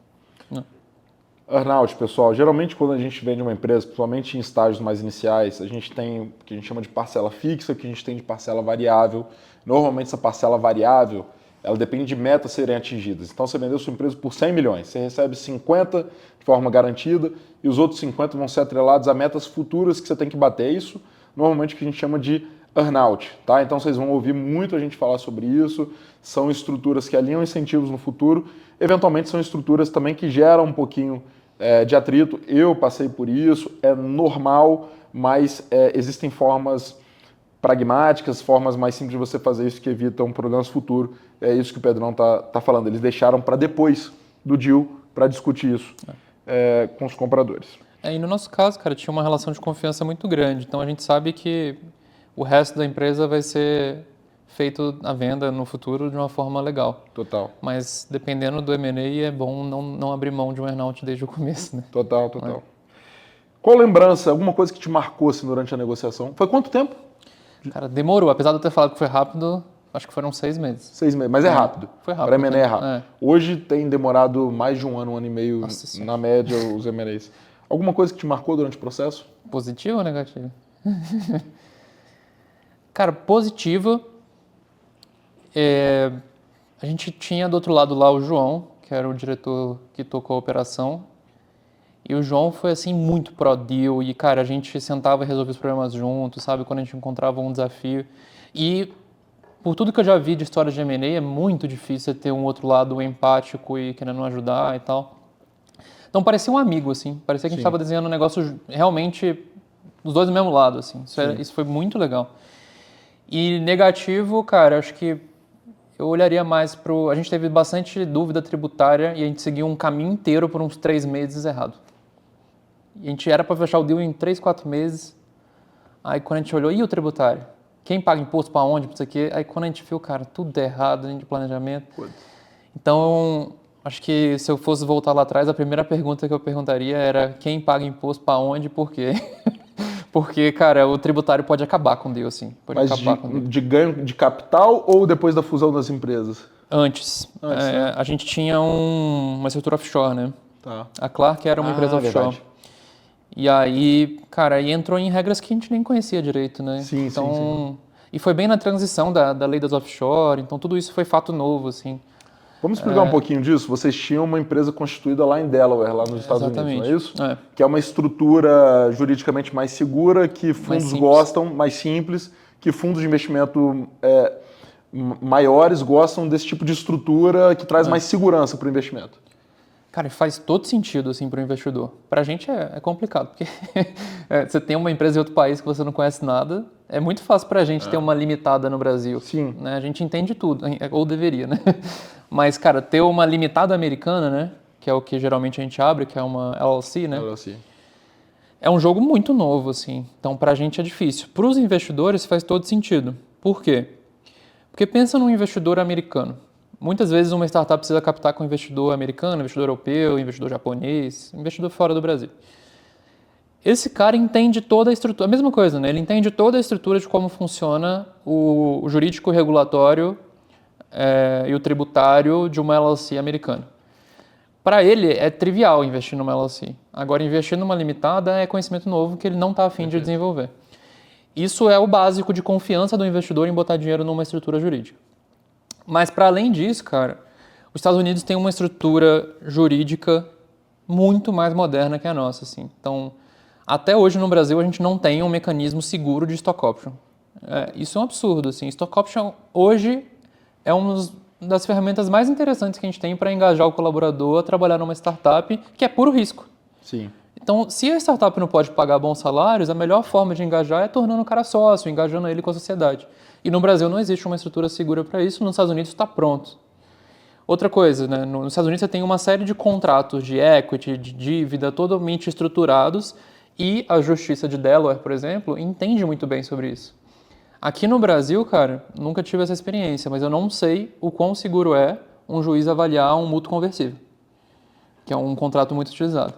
Earn-out, pessoal, geralmente quando a gente vende uma empresa, principalmente em estágios mais iniciais, a gente tem o que a gente chama de parcela fixa, o que a gente tem de parcela variável. Normalmente essa parcela variável, ela depende de metas serem atingidas. Então você vendeu sua empresa por 100 milhões, você recebe 50 de forma garantida e os outros 50 vão ser atrelados a metas futuras que você tem que bater. É isso, normalmente, que a gente chama de earn-out, tá? Então vocês vão ouvir muito a gente falar sobre isso. São estruturas que alinham incentivos no futuro. Eventualmente são estruturas também que geram um pouquinho de atrito. Eu passei por isso, é normal, mas existem formas pragmáticas, formas mais simples de você fazer isso que evitam problemas futuros. É isso que o Pedrão tá falando. Eles deixaram para depois do deal para discutir isso com os compradores. E no nosso caso, cara, tinha uma relação de confiança muito grande. Então a gente sabe que o resto da empresa vai ser feito a venda no futuro de uma forma legal. Total. Mas dependendo do M&A é bom não abrir mão de um earn-out desde o começo, né? Total. Qual lembrança, alguma coisa que te marcou assim, durante a negociação? Foi quanto tempo? Cara, demorou. Apesar de eu ter falado que foi rápido, acho que foram 6 meses. 6 meses, mas é rápido. Foi rápido. Para M&A é rápido. Hoje tem demorado mais de um ano e meio, na média, os M&As. Alguma coisa que te marcou durante o processo? Positiva ou negativa? Cara, positiva. A gente tinha do outro lado lá o João, que era o diretor que tocou a operação. E o João foi, assim, muito pró-deal. E, cara, a gente sentava e resolvia os problemas juntos, sabe? Quando a gente encontrava um desafio. E, por tudo que eu já vi de história de M&A, é muito difícil ter um outro lado empático e querendo ajudar e tal. Então, parecia um amigo, assim. Parecia que a gente estava desenhando um negócio realmente dos dois do mesmo lado, assim. Isso foi muito legal. E negativo, cara, acho que eu olharia mais a gente teve bastante dúvida tributária e a gente seguiu um caminho inteiro por uns 3 meses errado. E a gente era para fechar o deal em 3, 4 meses. Aí quando a gente olhou, e o tributário? Quem paga imposto para onde? Não sei o quê. Aí quando a gente viu, cara, tudo errado de planejamento. Então, acho que se eu fosse voltar lá atrás, a primeira pergunta que eu perguntaria era quem paga imposto para onde e por quê? Porque, cara, o tributário pode acabar com o deal, assim. Mas de ganho de capital ou depois da fusão das empresas? Antes. Né? A gente tinha uma estrutura offshore, né? Tá. A Clark era uma empresa offshore. Verdade. E aí, cara, aí entrou em regras que a gente nem conhecia direito, né? Sim. E foi bem na transição da lei das offshore, então tudo isso foi fato novo, assim. Vamos explicar um pouquinho disso? Vocês tinham uma empresa constituída lá em Delaware, lá nos Estados Unidos, não é isso? Que é uma estrutura juridicamente mais segura, que fundos gostam, mais simples, que fundos de investimento maiores gostam desse tipo de estrutura que traz mais segurança para o investimento. Cara, faz todo sentido, assim, para o investidor. Para a gente é complicado, porque você tem uma empresa em outro país que você não conhece nada, é muito fácil para a gente ter uma limitada no Brasil. Sim. Né? A gente entende tudo, ou deveria, né? Mas, cara, ter uma limitada americana, né? Que é o que geralmente a gente abre, que é uma LLC, né? LLC. É um jogo muito novo, assim. Então, para a gente é difícil. Para os investidores faz todo sentido. Por quê? Porque pensa num investidor americano. Muitas vezes uma startup precisa captar com investidor americano, investidor europeu, investidor japonês, investidor fora do Brasil. Esse cara entende toda a estrutura, a mesma coisa, né? Ele entende toda a estrutura de como funciona o jurídico regulatório e o tributário de uma LLC americana. Para ele é trivial investir numa LLC. Agora, investir numa limitada é conhecimento novo que ele não está afim de desenvolver. Isso é o básico de confiança do investidor em botar dinheiro numa estrutura jurídica. Mas, para além disso, cara, os Estados Unidos têm uma estrutura jurídica muito mais moderna que a nossa. Assim. Então, até hoje no Brasil, a gente não tem um mecanismo seguro de stock option. Isso é um absurdo. Assim. Stock option hoje é uma das ferramentas mais interessantes que a gente tem para engajar o colaborador a trabalhar numa startup que é puro risco. Sim. Então, se a startup não pode pagar bons salários, a melhor forma de engajar é tornando o cara sócio, engajando ele com a sociedade. E no Brasil não existe uma estrutura segura para isso, nos Estados Unidos está pronto. Outra coisa, né? Nos Estados Unidos você tem uma série de contratos de equity, de dívida, totalmente estruturados, e a Justiça de Delaware, por exemplo, entende muito bem sobre isso. Aqui no Brasil, cara, nunca tive essa experiência, mas eu não sei o quão seguro é um juiz avaliar um mútuo conversível, que é um contrato muito utilizado.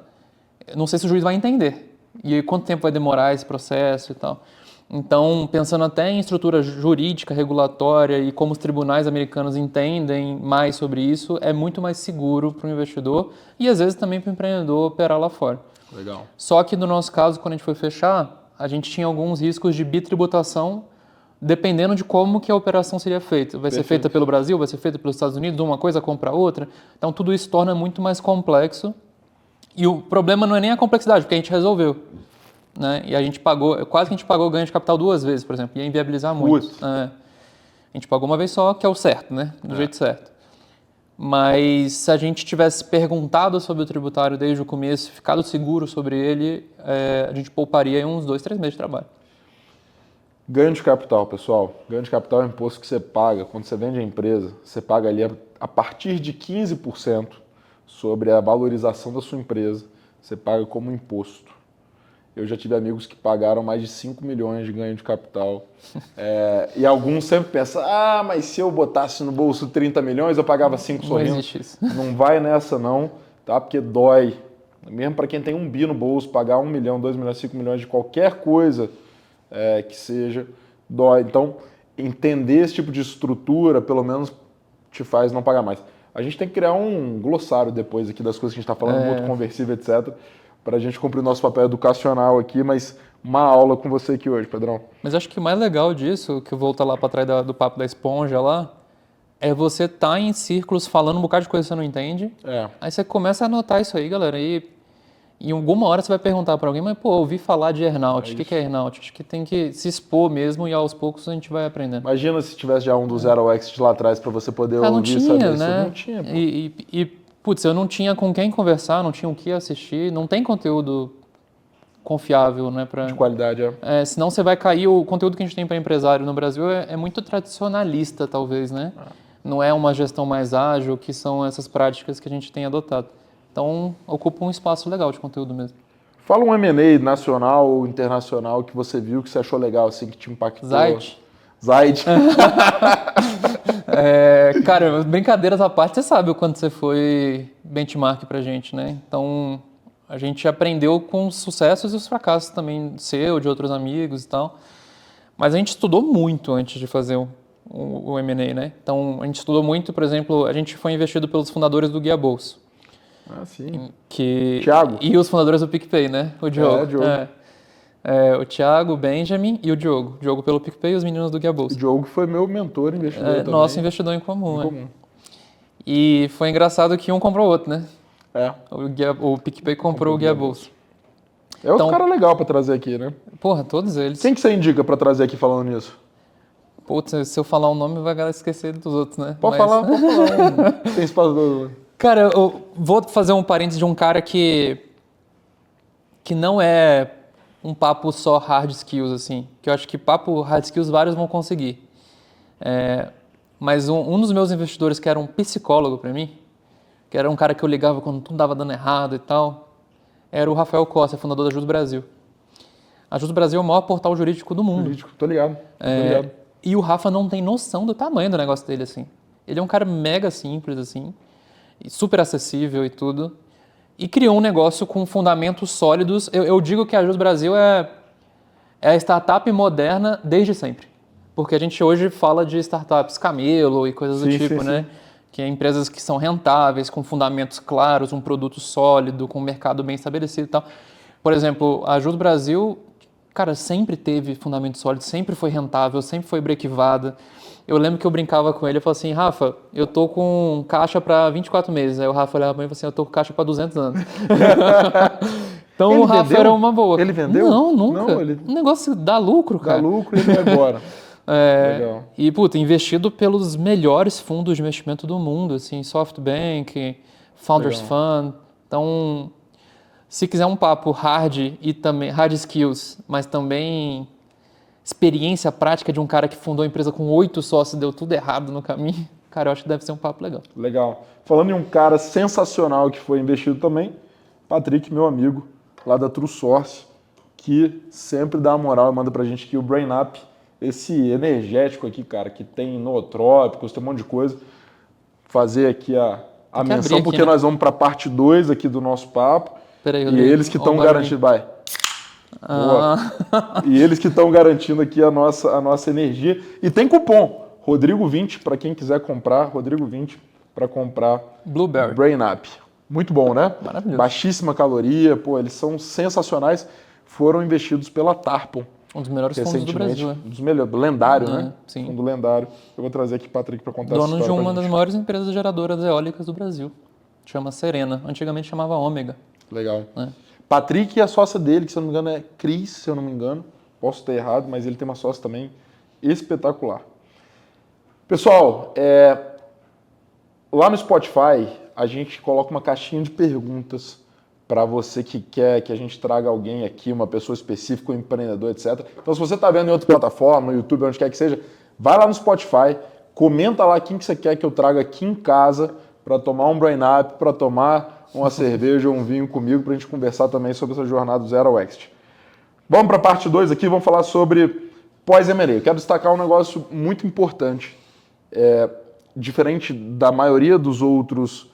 Eu não sei se o juiz vai entender e quanto tempo vai demorar esse processo e tal. Então, pensando até em estrutura jurídica, regulatória e como os tribunais americanos entendem mais sobre isso, é muito mais seguro para o investidor e às vezes também para o empreendedor operar lá fora. Legal. Só que no nosso caso, quando a gente foi fechar, a gente tinha alguns riscos de bitributação dependendo de como que a operação seria feita. Vai ser feita pelo Brasil, vai ser feita pelos Estados Unidos, uma coisa compra a outra. Então, tudo isso torna muito mais complexo. E o problema não é nem a complexidade, porque a gente resolveu. Né? E a gente pagou, quase que a gente pagou o ganho de capital 2 vezes, por exemplo. Ia inviabilizar muito. A gente pagou uma vez só, que é o certo, né? Do jeito certo. Mas se a gente tivesse perguntado sobre o tributário desde o começo, ficado seguro sobre ele, a gente pouparia uns 2, 3 meses de trabalho. Ganho de capital, pessoal. Ganho de capital é o imposto que você paga quando você vende a empresa. Você paga ali a partir de 15% sobre a valorização da sua empresa. Você paga como imposto. Eu já tive amigos que pagaram mais de 5 milhões de ganho de capital. E alguns sempre pensam, mas se eu botasse no bolso 30 milhões, eu pagava 5 sorrindo. Não existe isso. Não vai nessa não, tá? Porque dói. Mesmo para quem tem 1 bi no bolso, pagar 1 milhão, 2 milhões, 5 milhões de qualquer coisa que seja, dói. Então, entender esse tipo de estrutura, pelo menos, te faz não pagar mais. A gente tem que criar um glossário depois aqui das coisas que a gente está falando, mútuo conversível, etc., para a gente cumprir o nosso papel educacional aqui, mas uma aula com você aqui hoje, Pedrão. Mas acho que o mais legal disso, que volta lá para trás do papo da esponja lá, é você estar em círculos falando um bocado de coisa que você não entende. Aí você começa a anotar isso aí, galera, e em alguma hora você vai perguntar para alguém, mas pô, ouvi falar de earnout, o que é earnout? Acho que tem que se expor mesmo e aos poucos a gente vai aprendendo. Imagina se tivesse já um do Zero Exit lá atrás para você poder ouvir, não tinha, saber né? Não tinha, pô. Putz, eu não tinha com quem conversar, não tinha o que assistir, não tem conteúdo confiável, né? De qualidade, senão você vai cair, o conteúdo que a gente tem para empresário no Brasil é muito tradicionalista, talvez, né? Não é uma gestão mais ágil, que são essas práticas que a gente tem adotado. Então, ocupa um espaço legal de conteúdo mesmo. Fala um M&A nacional ou internacional que você viu, que você achou legal, assim, que te impactou. Zayt. Cara, brincadeiras à parte, você sabe o quanto você foi benchmark pra gente, né? Então, a gente aprendeu com os sucessos e os fracassos também, seu, de outros amigos e tal. Mas a gente estudou muito antes de fazer o M&A, né? Então, a gente estudou muito, por exemplo, a gente foi investido pelos fundadores do Guia Bolso. Sim. Thiago. E os fundadores do PicPay, né? O Diogo. O Thiago, o Benjamin e o Diogo. O Diogo pelo PicPay e os meninos do Guia Bolsa. O Diogo foi meu mentor, investidor também. Nosso investidor em comum. E foi engraçado que um comprou o outro, né? O PicPay comprou o Guia Bolsa. É outro cara legal pra trazer aqui, né? Porra, todos eles. Quem que você indica pra trazer aqui falando nisso? Putz, se eu falar um nome, vai esquecer dos outros, né? Pode falar. Tem espaço do... Cara, eu vou fazer um parênteses de um cara que não é um papo só hard skills, assim. Que eu acho que papo hard skills vários vão conseguir. Mas um dos meus investidores, que era um psicólogo para mim, que era um cara que eu ligava quando tudo dava dando errado e tal, era o Rafael Costa, fundador da Justo Brasil. A Justo Brasil é o maior portal jurídico do mundo. Tô ligado. E o Rafa não tem noção do tamanho do negócio dele, assim. Ele é um cara mega simples, assim, super acessível e tudo. E criou um negócio com fundamentos sólidos. Eu digo que a Justo Brasil é a startup moderna desde sempre. Porque a gente hoje fala de startups camelo e coisas do tipo, né? que é empresas que são rentáveis, com fundamentos claros, um produto sólido, com um mercado bem estabelecido e tal. Por exemplo, a Ajuda Brasil, cara, sempre teve fundamento sólido, sempre foi rentável, sempre foi brequivada. Eu lembro que eu brincava com ele, eu falava assim, Rafa, eu tô com caixa para 24 meses. Aí o Rafa olhava para mim e falava assim, eu tô com caixa para 200 anos. Então Ele o Rafa vendeu? era uma boa. Ele vendeu? Não, nunca. Não, ele... Um negócio dá lucro, Dá cara. lucro e ele vai embora. Legal. E, puta, investido pelos melhores fundos de investimento do mundo, assim, SoftBank, Founders Legal. Fund. Então, se quiser um papo hard e também hard skills, mas também experiência prática de um cara que fundou a empresa com 8 sócios e deu tudo errado no caminho, cara, eu acho que deve ser um papo legal. Legal. Falando em um cara sensacional que foi investido também, Patrick, meu amigo, lá da True Source, que sempre dá uma moral e manda pra gente aqui o Brain Up, esse energético aqui, cara, que tem nootrópicos, tem um monte de coisa. Fazer aqui a menção, aqui, porque né? nós vamos pra parte 2 aqui do nosso papo. Peraí, E Rodrigo. eles que estão Ó o barulho. garantindo... Vai. Boa. E eles que estão garantindo aqui a nossa energia. E tem cupom, Rodrigo20, para quem quiser comprar, Rodrigo20 para comprar Blueberry. Brain Up. Muito bom, né? Maravilhoso. Baixíssima caloria, pô, eles são sensacionais. Foram investidos pela Tarpon Um dos melhores fundos do recentemente. Brasil. Um dos melhores, lendário, né? Sim. Fundo lendário. Eu vou trazer aqui o Patrick para contar essa Dono de história uma pra das gente. maiores empresas geradoras eólicas do Brasil. Chama Serena. Antigamente chamava Ômega. Legal. É. Patrick e a sócia dele, que se eu não me engano é Cris, se eu não me engano. Posso ter errado, mas ele tem uma sócia também espetacular. Pessoal, lá no Spotify a gente coloca uma caixinha de perguntas para você que quer que a gente traga alguém aqui, uma pessoa específica, um empreendedor, etc. Então, se você está vendo em outra plataforma, no YouTube, onde quer que seja, vai lá no Spotify, comenta lá quem que você quer que eu traga aqui em casa para tomar um Brain Up, para tomar uma cerveja ou um vinho comigo, para a gente conversar também sobre essa jornada do Zero ao Exit. Vamos para a parte 2 aqui, vamos falar sobre pós-M&A. Eu quero destacar um negócio muito importante. Diferente da maioria dos outros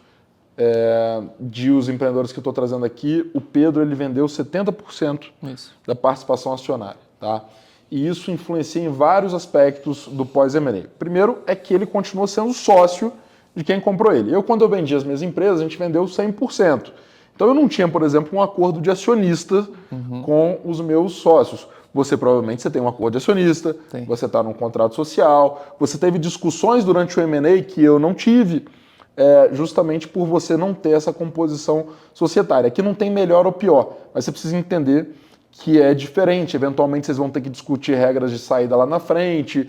deals empreendedores que eu estou trazendo aqui, o Pedro ele vendeu 70% Isso. da participação acionária. Tá? E isso influencia em vários aspectos do pós-M&A. Primeiro é que ele continua sendo sócio de quem comprou ele. Quando eu vendi as minhas empresas, a gente vendeu 100%. Então eu não tinha, por exemplo, um acordo de acionista com os meus sócios. Você provavelmente tem um acordo de acionista, Tem. você está num contrato social, você teve discussões durante o M&A que eu não tive, justamente por você não ter essa composição societária. Aqui não tem melhor ou pior, mas você precisa entender que é diferente. Eventualmente vocês vão ter que discutir regras de saída lá na frente,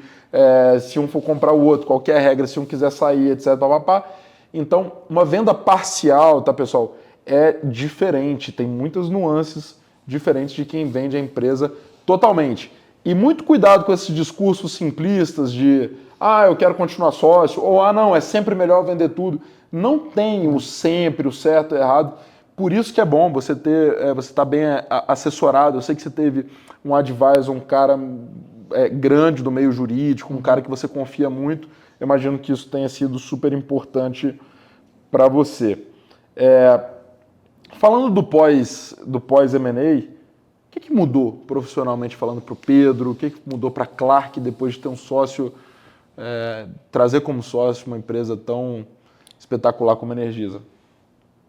se um for comprar o outro, qualquer regra, se um quiser sair, etc. Papapá. Então, uma venda parcial, tá, pessoal, é diferente, tem muitas nuances diferentes de quem vende a empresa totalmente. E muito cuidado com esses discursos simplistas de eu quero continuar sócio, ou não, é sempre melhor vender tudo. Não tem o sempre, o certo e o errado. Por isso que é bom você estar bem assessorado. Eu sei que você teve um advisor, um cara grande do meio jurídico, um cara que você confia muito. Eu imagino que isso tenha sido super importante para você. Falando do pós-M&A, o que mudou profissionalmente falando para o Pedro? O que mudou para a Clark depois de ter um sócio, trazer como sócio uma empresa tão espetacular como a Energisa?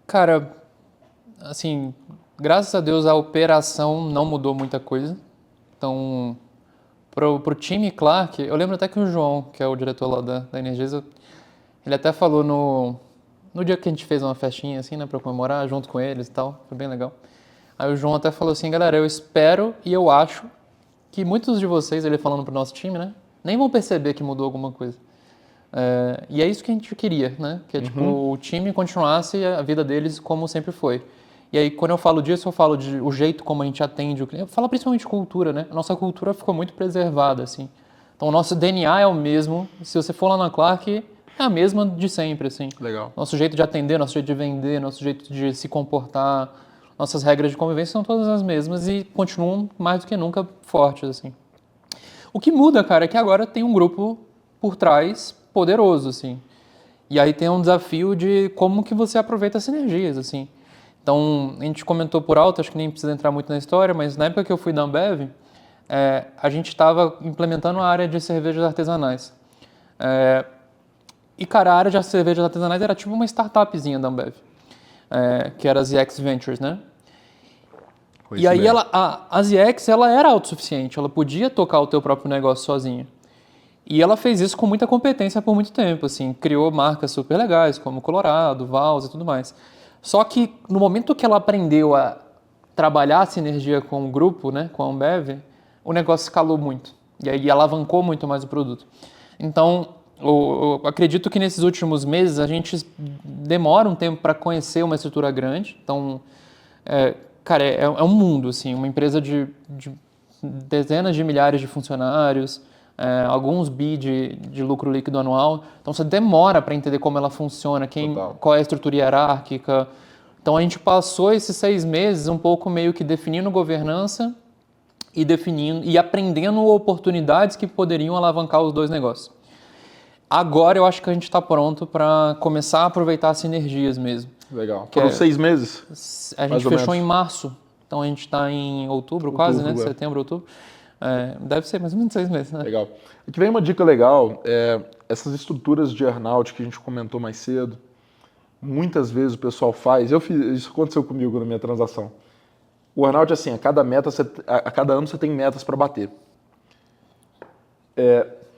Cara, assim, graças a Deus a operação não mudou muita coisa. Então, pro time Clark, eu lembro até que o João, que é o diretor lá da Energisa, ele até falou no dia que a gente fez uma festinha assim, né, para comemorar junto com eles e tal, foi bem legal. Aí o João até falou assim, galera, eu espero e eu acho que muitos de vocês, ele falando pro nosso time, né, nem vão perceber que mudou alguma coisa. E é isso que a gente queria, né, que tipo, o time continuasse a vida deles como sempre foi. E aí, quando eu falo disso, eu falo de o jeito como a gente atende o cliente. Eu falo principalmente de cultura, né? A nossa cultura ficou muito preservada, assim. Então, o nosso DNA é o mesmo. Se você for lá na Clark, é a mesma de sempre, assim. Legal. Nosso jeito de atender, nosso jeito de vender, nosso jeito de se comportar, nossas regras de convivência são todas as mesmas e continuam mais do que nunca fortes, assim. O que muda, cara, é que agora tem um grupo por trás poderoso, assim. E aí tem um desafio de como que você aproveita as sinergias, assim. Então, a gente comentou por alto, acho que nem precisa entrar muito na história, mas na época que eu fui da Ambev, a gente estava implementando a área de cervejas artesanais. E, cara, a área de cervejas artesanais era tipo uma startupzinha da Ambev, que era a ZX Ventures, né? E aí a ZX, ela era autossuficiente, ela podia tocar o teu próprio negócio sozinha. E ela fez isso com muita competência por muito tempo, assim, criou marcas super legais, como Colorado, Vals e tudo mais. Só que no momento que ela aprendeu a trabalhar a sinergia com o grupo, né, com a Ambev, o negócio escalou muito. E aí alavancou muito mais o produto. Então, eu acredito que nesses últimos meses a gente demora um tempo para conhecer uma estrutura grande. Então, cara, é um mundo, assim, uma empresa de dezenas de milhares de funcionários, alguns bi de lucro líquido anual. Então, você demora para entender como ela funciona, qual é a estrutura hierárquica. Então, a gente passou esses 6 meses um pouco meio que definindo governança e aprendendo oportunidades que poderiam alavancar os dois negócios. Agora eu acho que a gente está pronto para começar a aproveitar as sinergias mesmo. Legal. Foram 6 meses? A gente fechou em março, então a gente está em outubro quase, né? Setembro, outubro. Deve ser mais ou menos 6 meses, né? Legal. Aqui vem uma dica legal, essas estruturas de earnout que a gente comentou mais cedo, muitas vezes o pessoal faz, isso aconteceu comigo na minha transação. O earnout é assim, a cada ano você tem metas para bater.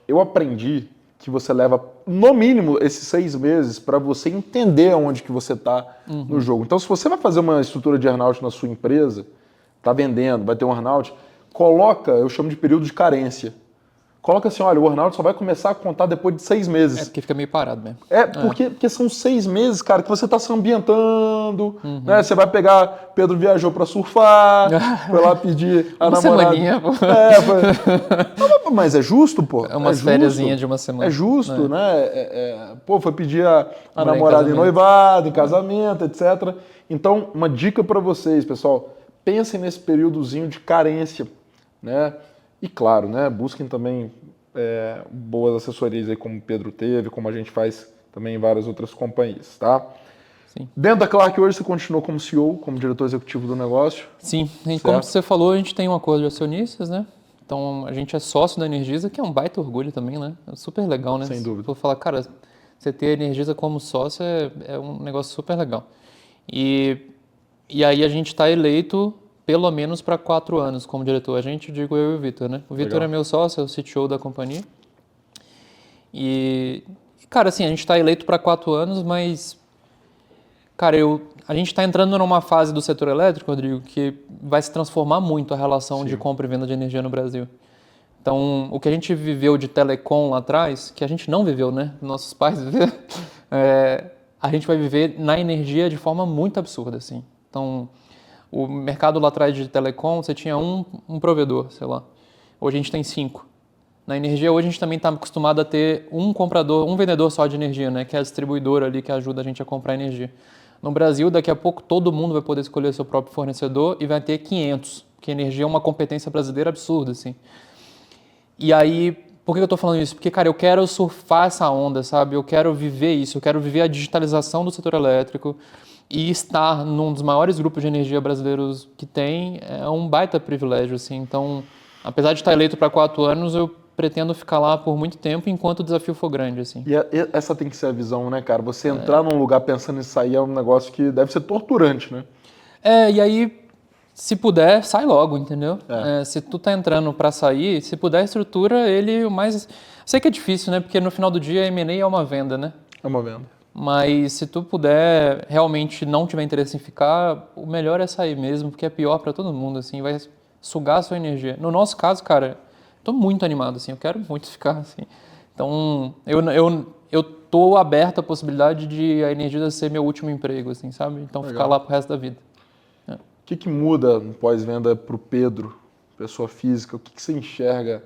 Eu aprendi que você leva, no mínimo, esses 6 meses para você entender onde que você está no jogo. Então, se você vai fazer uma estrutura de earnout na sua empresa, está vendendo, vai ter um earnout, eu chamo de período de carência. Coloca assim, olha, o earnout só vai começar a contar depois de 6 meses. Porque fica meio parado mesmo. Porque são 6 meses, cara, que você está se ambientando, né? Você vai pegar, Pedro viajou para surfar, foi lá pedir a namorada. Semaninha, pô. Mas é justo, pô. É umas fériasinhas de uma semana. É justo, né? Foi pedir a namorada em noivado, em casamento, etc. Então, uma dica para vocês, pessoal, pensem nesse períodozinho de carência, né? E claro, né, busquem também boas assessorias aí como o Pedro teve, como a gente faz também em várias outras companhias, tá? Sim. Dentro da Clark hoje você continuou como CEO, como diretor executivo do negócio? Sim, como você falou, a gente tem um acordo de acionistas, né? Então a gente é sócio da Energisa, que é um baita orgulho também, né? É super legal, né? Sem dúvida. Vou falar, cara, você ter a Energisa como sócio é um negócio super legal. E aí a gente está eleito pelo menos para 4 anos como diretor. A gente, digo eu e o Vitor, né? O Vitor é meu sócio, é o CTO da companhia. E, cara, assim, a gente está eleito para 4 anos, mas, cara, a gente está entrando numa fase do setor elétrico, Rodrigo, que vai se transformar muito a relação de compra e venda de energia no Brasil. Então, o que a gente viveu de telecom lá atrás, que a gente não viveu, né? Nossos pais viveram, a gente vai viver na energia de forma muito absurda, assim. Então, o mercado lá atrás de telecom, você tinha um provedor, sei lá. Hoje a gente tem 5. Na energia, hoje a gente também está acostumado a ter um vendedor só de energia, né? Que é a distribuidora ali que ajuda a gente a comprar energia. No Brasil, daqui a pouco, todo mundo vai poder escolher seu próprio fornecedor e vai ter 500, porque energia é uma competência brasileira absurda, assim. E aí, por que eu estou falando isso? Porque, cara, eu quero surfar essa onda, sabe? Eu quero viver isso, eu quero viver a digitalização do setor elétrico. E estar num dos maiores grupos de energia brasileiros que tem é um baita privilégio, assim. Então, apesar de estar eleito para 4 anos, eu pretendo ficar lá por muito tempo enquanto o desafio for grande, assim. E essa tem que ser a visão, né, cara? Você entrar num lugar pensando em sair é um negócio que deve ser torturante, né? E aí, se puder, sai logo, entendeu? Se tu tá entrando para sair, se puder, estrutura ele o mais... Sei que é difícil, né? Porque no final do dia, a M&A é uma venda, né? É uma venda. Mas se tu puder realmente não tiver interesse em ficar, o melhor é sair mesmo, porque é pior para todo mundo, assim, vai sugar a sua energia. No nosso caso, cara, tô muito animado, assim, eu quero muito ficar, assim. Então, eu tô aberto à possibilidade de a Energisa ser meu último emprego, assim, sabe? Então, ficar lá pro resto da vida. O que muda no pós-venda pro Pedro, pessoa física? O que você enxerga?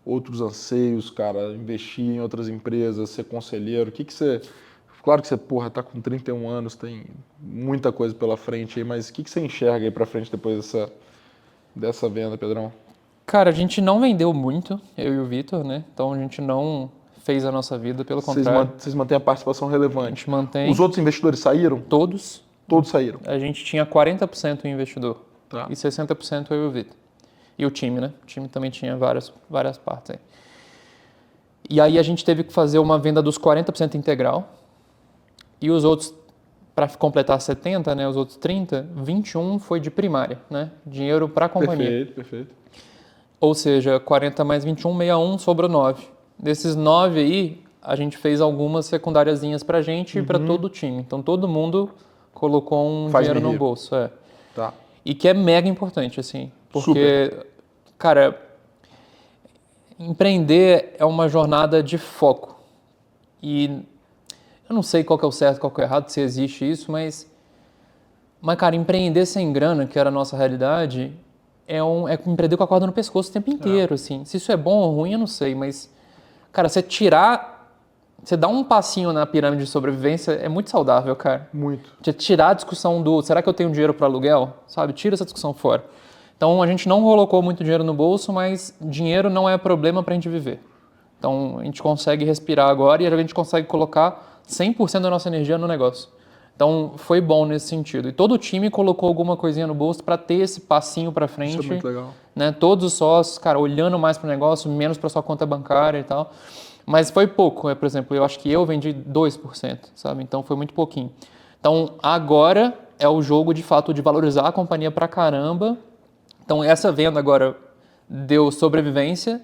Outros anseios, cara, investir em outras empresas, ser conselheiro, o que você... Claro que você, tá com 31 anos, tem muita coisa pela frente aí, mas o que você enxerga aí pra frente depois dessa venda, Pedrão? Cara, a gente não vendeu muito, eu e o Vitor, né? Então a gente não fez a nossa vida, pelo contrário. Vocês mantêm a participação relevante. A gente mantém. Os outros investidores saíram? Todos. Todos saíram. A gente tinha 40% o investidor e 60% eu e o Vitor. E o time, né? O time também tinha várias partes aí. E aí a gente teve que fazer uma venda dos 40% integral. E os outros, para completar 70%, né, os outros 30%, 21% foi de primária, né? Dinheiro para a companhia. Perfeito. Ou seja, 40 mais 21, 61, sobrou 9. Desses 9 aí, a gente fez algumas secundáriazinhas pra gente e para todo o time. Então todo mundo colocou um dinheiro no bolso. Tá. E que é mega importante, assim. Porque, cara, empreender é uma jornada de foco. E eu não sei qual que é o certo, qual que é o errado, se existe isso, mas cara, empreender sem grana, que era a nossa realidade, é empreender com a corda no pescoço o tempo inteiro, assim. Se isso é bom ou ruim, eu não sei, mas, cara, você dá um passinho na pirâmide de sobrevivência é muito saudável, cara. Muito. Você tirar a discussão será que eu tenho dinheiro para aluguel? Sabe? Tira essa discussão fora. Então, a gente não colocou muito dinheiro no bolso, mas dinheiro não é problema pra gente viver. Então, a gente consegue respirar agora e a gente consegue colocar 100% da nossa energia no negócio. Então, foi bom nesse sentido. E todo o time colocou alguma coisinha no bolso para ter esse passinho para frente. Isso é muito legal. Né? Todos os sócios, cara, olhando mais para o negócio, menos para sua conta bancária e tal. Mas foi pouco. Por exemplo, eu acho que eu vendi 2%, sabe? Então, foi muito pouquinho. Então, agora é o jogo, de fato, de valorizar a companhia pra caramba. Então, essa venda agora deu sobrevivência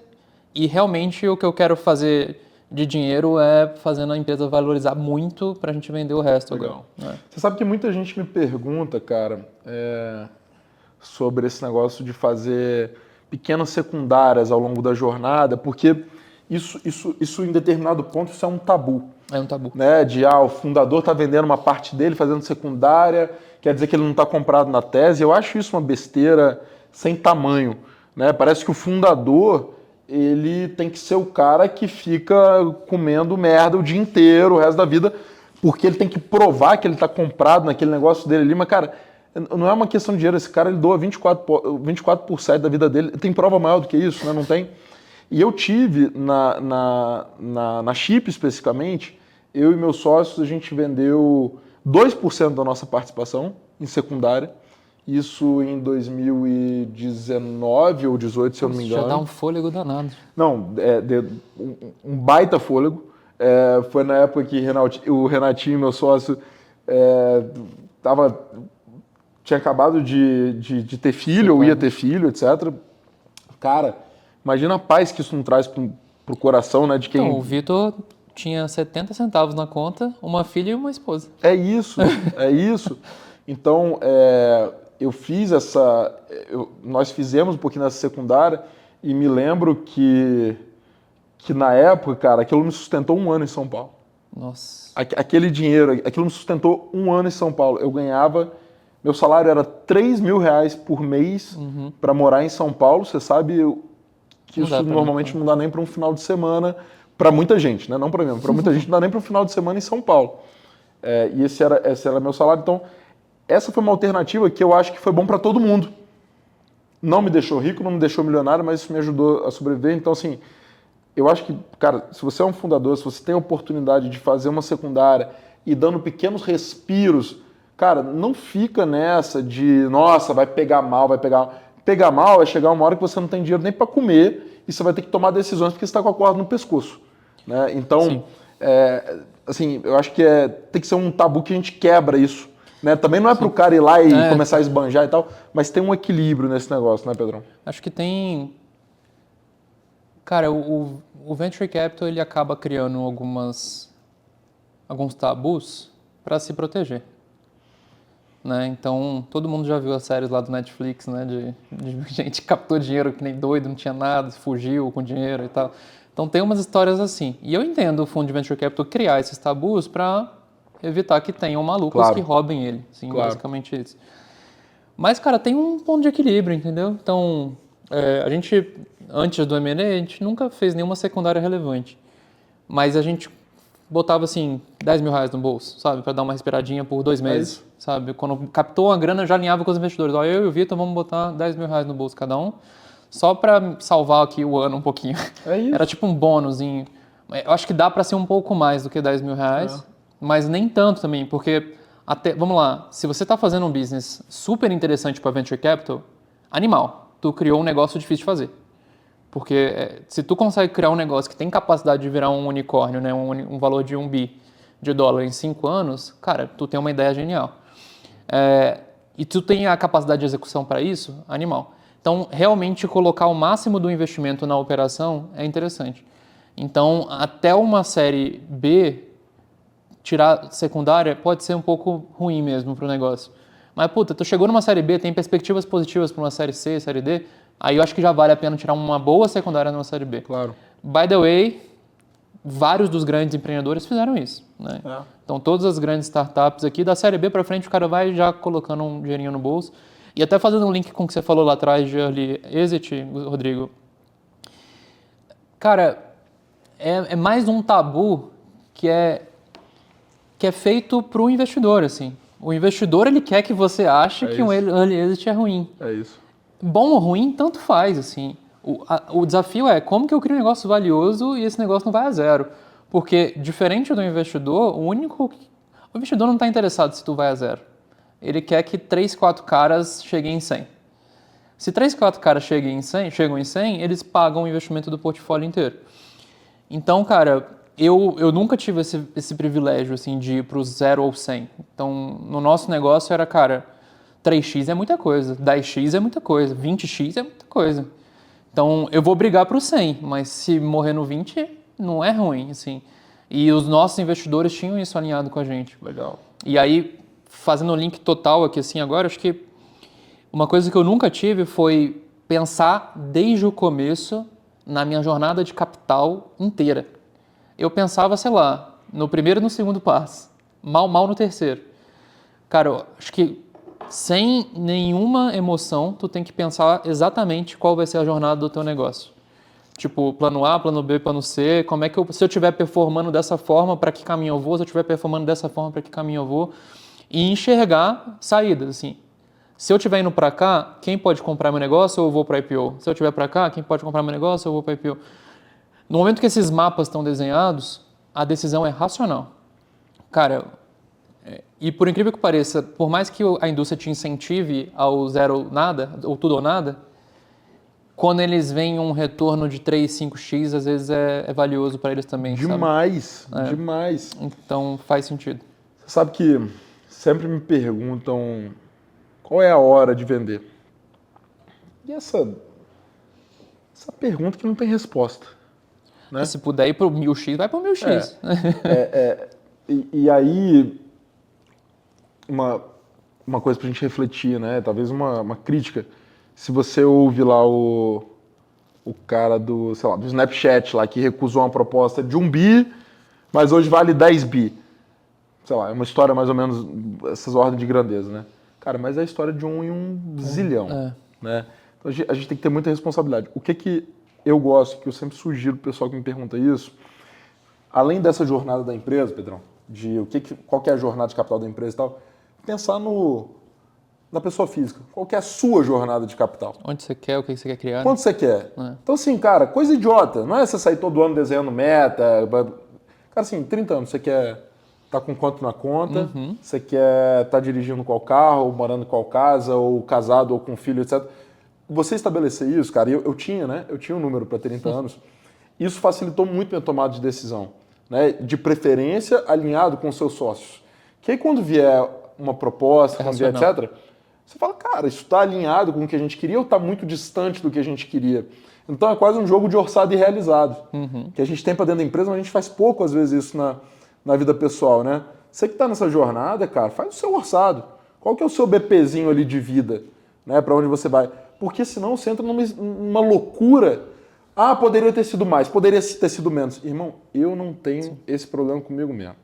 e realmente o que eu quero fazer de dinheiro é fazendo a empresa valorizar muito pra gente vender o resto. Legal. Agora. Você sabe que muita gente me pergunta, cara, sobre esse negócio de fazer pequenas secundárias ao longo da jornada, porque isso em determinado ponto isso é um tabu. É um tabu. Né? O fundador está vendendo uma parte dele, fazendo secundária, quer dizer que ele não está comprado na tese. Eu acho isso uma besteira sem tamanho. Né? Parece que o fundador ele tem que ser o cara que fica comendo merda o dia inteiro, o resto da vida, porque ele tem que provar que ele está comprado naquele negócio dele ali. Mas, cara, não é uma questão de dinheiro. Esse cara ele doa 24% da vida dele. Tem prova maior do que isso, né? Não tem? E eu tive, na Chip especificamente, eu e meus sócios, a gente vendeu 2% da nossa participação em secundária. Isso em 2019 ou 2018, se eu não me engano. Já dá um fôlego danado. Não, um baita fôlego. Foi na época que o Renatinho, meu sócio, tinha acabado de ter filho, ou ia ter filho, etc. Cara, imagina a paz que isso não traz pro coração, né? De quem... Então, o Vitor tinha 70 centavos na conta, uma filha e uma esposa. É isso. Então, nós fizemos um pouquinho nessa secundária e me lembro que na época, cara, aquilo me sustentou um ano em São Paulo. Nossa. Aquele dinheiro, aquilo me sustentou um ano em São Paulo. Eu ganhava, meu salário era R$3.000 por mês para morar em São Paulo. Você sabe que isso normalmente não dá nem para um final de semana para muita gente, né? Não para mim, para muita gente não dá nem para um final de semana em São Paulo. E esse era meu salário. Então, essa foi uma alternativa que eu acho que foi bom para todo mundo. Não me deixou rico, não me deixou milionário, mas isso me ajudou a sobreviver. Então, assim, eu acho que, cara, se você é um fundador, se você tem a oportunidade de fazer uma secundária e dando pequenos respiros, cara, não fica nessa de, nossa, vai pegar mal. Pegar mal é chegar uma hora que você não tem dinheiro nem para comer e você vai ter que tomar decisões porque você está com a corda no pescoço. Né? Então, assim, eu acho que tem que ser um tabu que a gente quebra isso. Né? Também não é para o cara ir lá e começar a esbanjar e tal, mas tem um equilíbrio nesse negócio, né, Pedrão? Acho que tem... Cara, o Venture Capital ele acaba criando alguns tabus para se proteger. Né? Então, todo mundo já viu as séries lá do Netflix, né? De gente que captou dinheiro que nem doido, não tinha nada, fugiu com dinheiro e tal. Então, tem umas histórias assim. E eu entendo o fundo de Venture Capital criar esses tabus para evitar que tenham malucos que roubem ele. Assim, basicamente isso. Mas, cara, tem um ponto de equilíbrio, entendeu? Então, a gente, antes do M&A, a gente nunca fez nenhuma secundária relevante. Mas a gente botava, assim, R$10.000 no bolso, sabe? Para dar uma respiradinha por 2 meses, sabe? Quando captou a grana, já alinhava com os investidores. Ó, eu e o Vitor vamos botar R$10.000 no bolso cada um, só para salvar aqui o ano um pouquinho. É isso. Era tipo um bônusinho. Eu acho que dá para ser um pouco mais do que R$10.000, mas nem tanto também, porque, vamos lá, se você está fazendo um business super interessante para Venture Capital, animal, tu criou um negócio difícil de fazer. Porque se tu consegue criar um negócio que tem capacidade de virar um unicórnio, né, um valor de $1 bi em 5 anos, cara, tu tem uma ideia genial. E tu tem a capacidade de execução para isso, animal. Então, realmente colocar o máximo do investimento na operação é interessante. Então, até uma série B, tirar secundária pode ser um pouco ruim mesmo para o negócio. Mas, puta, tu chegou numa série B, tem perspectivas positivas para uma série C, série D, aí eu acho que já vale a pena tirar uma boa secundária numa série B. Claro. By the way, vários dos grandes empreendedores fizeram isso, né? Então, todas as grandes startups aqui, da série B para frente, o cara vai já colocando um dinheirinho no bolso. E até fazendo um link com o que você falou lá atrás de Early Exit, Rodrigo. Cara, é mais um tabu que é feito para o investidor, assim. O investidor, ele quer que você ache que um Early Exit é ruim. É isso. Bom ou ruim, tanto faz, assim. O desafio é como que eu crio um negócio valioso e esse negócio não vai a zero. Porque, diferente do investidor, o investidor não está interessado se tu vai a zero. Ele quer que 3, 4 caras cheguem em 100. Se 3, 4 caras chegam em 100, eles pagam o investimento do portfólio inteiro. Então, cara, eu nunca tive esse privilégio assim, de ir para o 0 ou 100. Então, no nosso negócio era, cara, 3x é muita coisa, 10x é muita coisa, 20x é muita coisa. Então, eu vou brigar para o 100, mas se morrer no 20, não é ruim, assim. E os nossos investidores tinham isso alinhado com a gente. Legal. E aí, fazendo o link total aqui assim agora, acho que uma coisa que eu nunca tive foi pensar desde o começo na minha jornada de capital inteira. Eu pensava, sei lá, no primeiro e no segundo passo, mal no terceiro. Cara, eu acho que sem nenhuma emoção, tu tem que pensar exatamente qual vai ser a jornada do teu negócio. Tipo, plano A, plano B, plano C, como é que se eu estiver performando dessa forma, para que caminho eu vou? Se eu estiver performando dessa forma, para que caminho eu vou? E enxergar saídas, assim. Se eu estiver indo para cá, quem pode comprar meu negócio ou eu vou para IPO? Se eu estiver para cá, quem pode comprar meu negócio ou eu vou para IPO? No momento que esses mapas estão desenhados, a decisão é racional. Cara, e por incrível que pareça, por mais que a indústria te incentive ao zero ou nada, ou tudo ou nada, quando eles veem um retorno de 3, 5x, às vezes é valioso para eles também, Demais, sabe? demais. Então faz sentido. Você sabe que sempre me perguntam qual é a hora de vender. E essa pergunta que não tem resposta. Né? Se puder ir para o 1000x, vai para o 1000x. E aí, uma coisa para a gente refletir, né? Talvez uma crítica. Se você ouve lá o cara do Snapchat lá, que recusou uma proposta de 1 bi, mas hoje vale 10 bi. Sei lá, é uma história mais ou menos essas ordens de grandeza, né? Cara, mas é a história de 1 em 1 zilhão, né? Então a gente tem que ter muita responsabilidade. O que eu gosto, que eu sempre sugiro pro pessoal que me pergunta isso, além dessa jornada da empresa, Pedrão, de qual que é a jornada de capital da empresa e tal, pensar na pessoa física. Qual que é a sua jornada de capital? Onde você quer, o que você quer criar. Quanto você quer? Então, assim, cara, coisa idiota. Não é você sair todo ano desenhando meta. Cara, assim, 30 anos, você quer estar com quanto na conta? Você quer estar dirigindo qual carro, ou morando em qual casa, ou casado, ou com filho, etc. Você estabelecer isso, cara, eu tinha, né? Eu tinha um número para 30 anos. Isso facilitou muito minha tomada de decisão, né? De preferência alinhado com os seus sócios. Que aí quando vier uma proposta, quando vier, etc., você fala, cara, isso está alinhado com o que a gente queria ou está muito distante do que a gente queria? Então é quase um jogo de orçado e realizado. Que a gente tem para dentro da empresa, mas a gente faz pouco, às vezes, isso na vida pessoal, né? Você que está nessa jornada, cara, faz o seu orçado. Qual que é o seu BPzinho ali de vida, né? Para onde você vai? Porque senão você entra numa loucura. Ah, poderia ter sido mais, poderia ter sido menos. Irmão, eu não tenho esse problema comigo mesmo.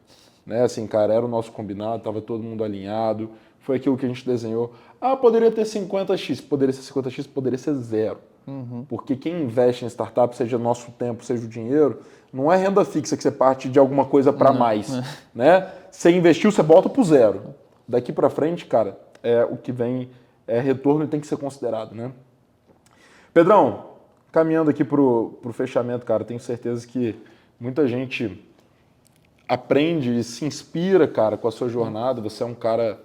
Né? Assim, cara, era o nosso combinado, estava todo mundo alinhado, foi aquilo que a gente desenhou. Ah, poderia ter 50x, poderia ser 50x, poderia ser 0. Porque quem investe em startup, seja nosso tempo, seja o dinheiro, não é renda fixa que você parte de alguma coisa para mais. Né? Você investiu, você volta para o 0. Daqui para frente, cara, o que vem é retorno e tem que ser considerado. Né? Pedrão, caminhando aqui pro fechamento, cara, tenho certeza que muita gente aprende e se inspira, cara, com a sua jornada. Você é um cara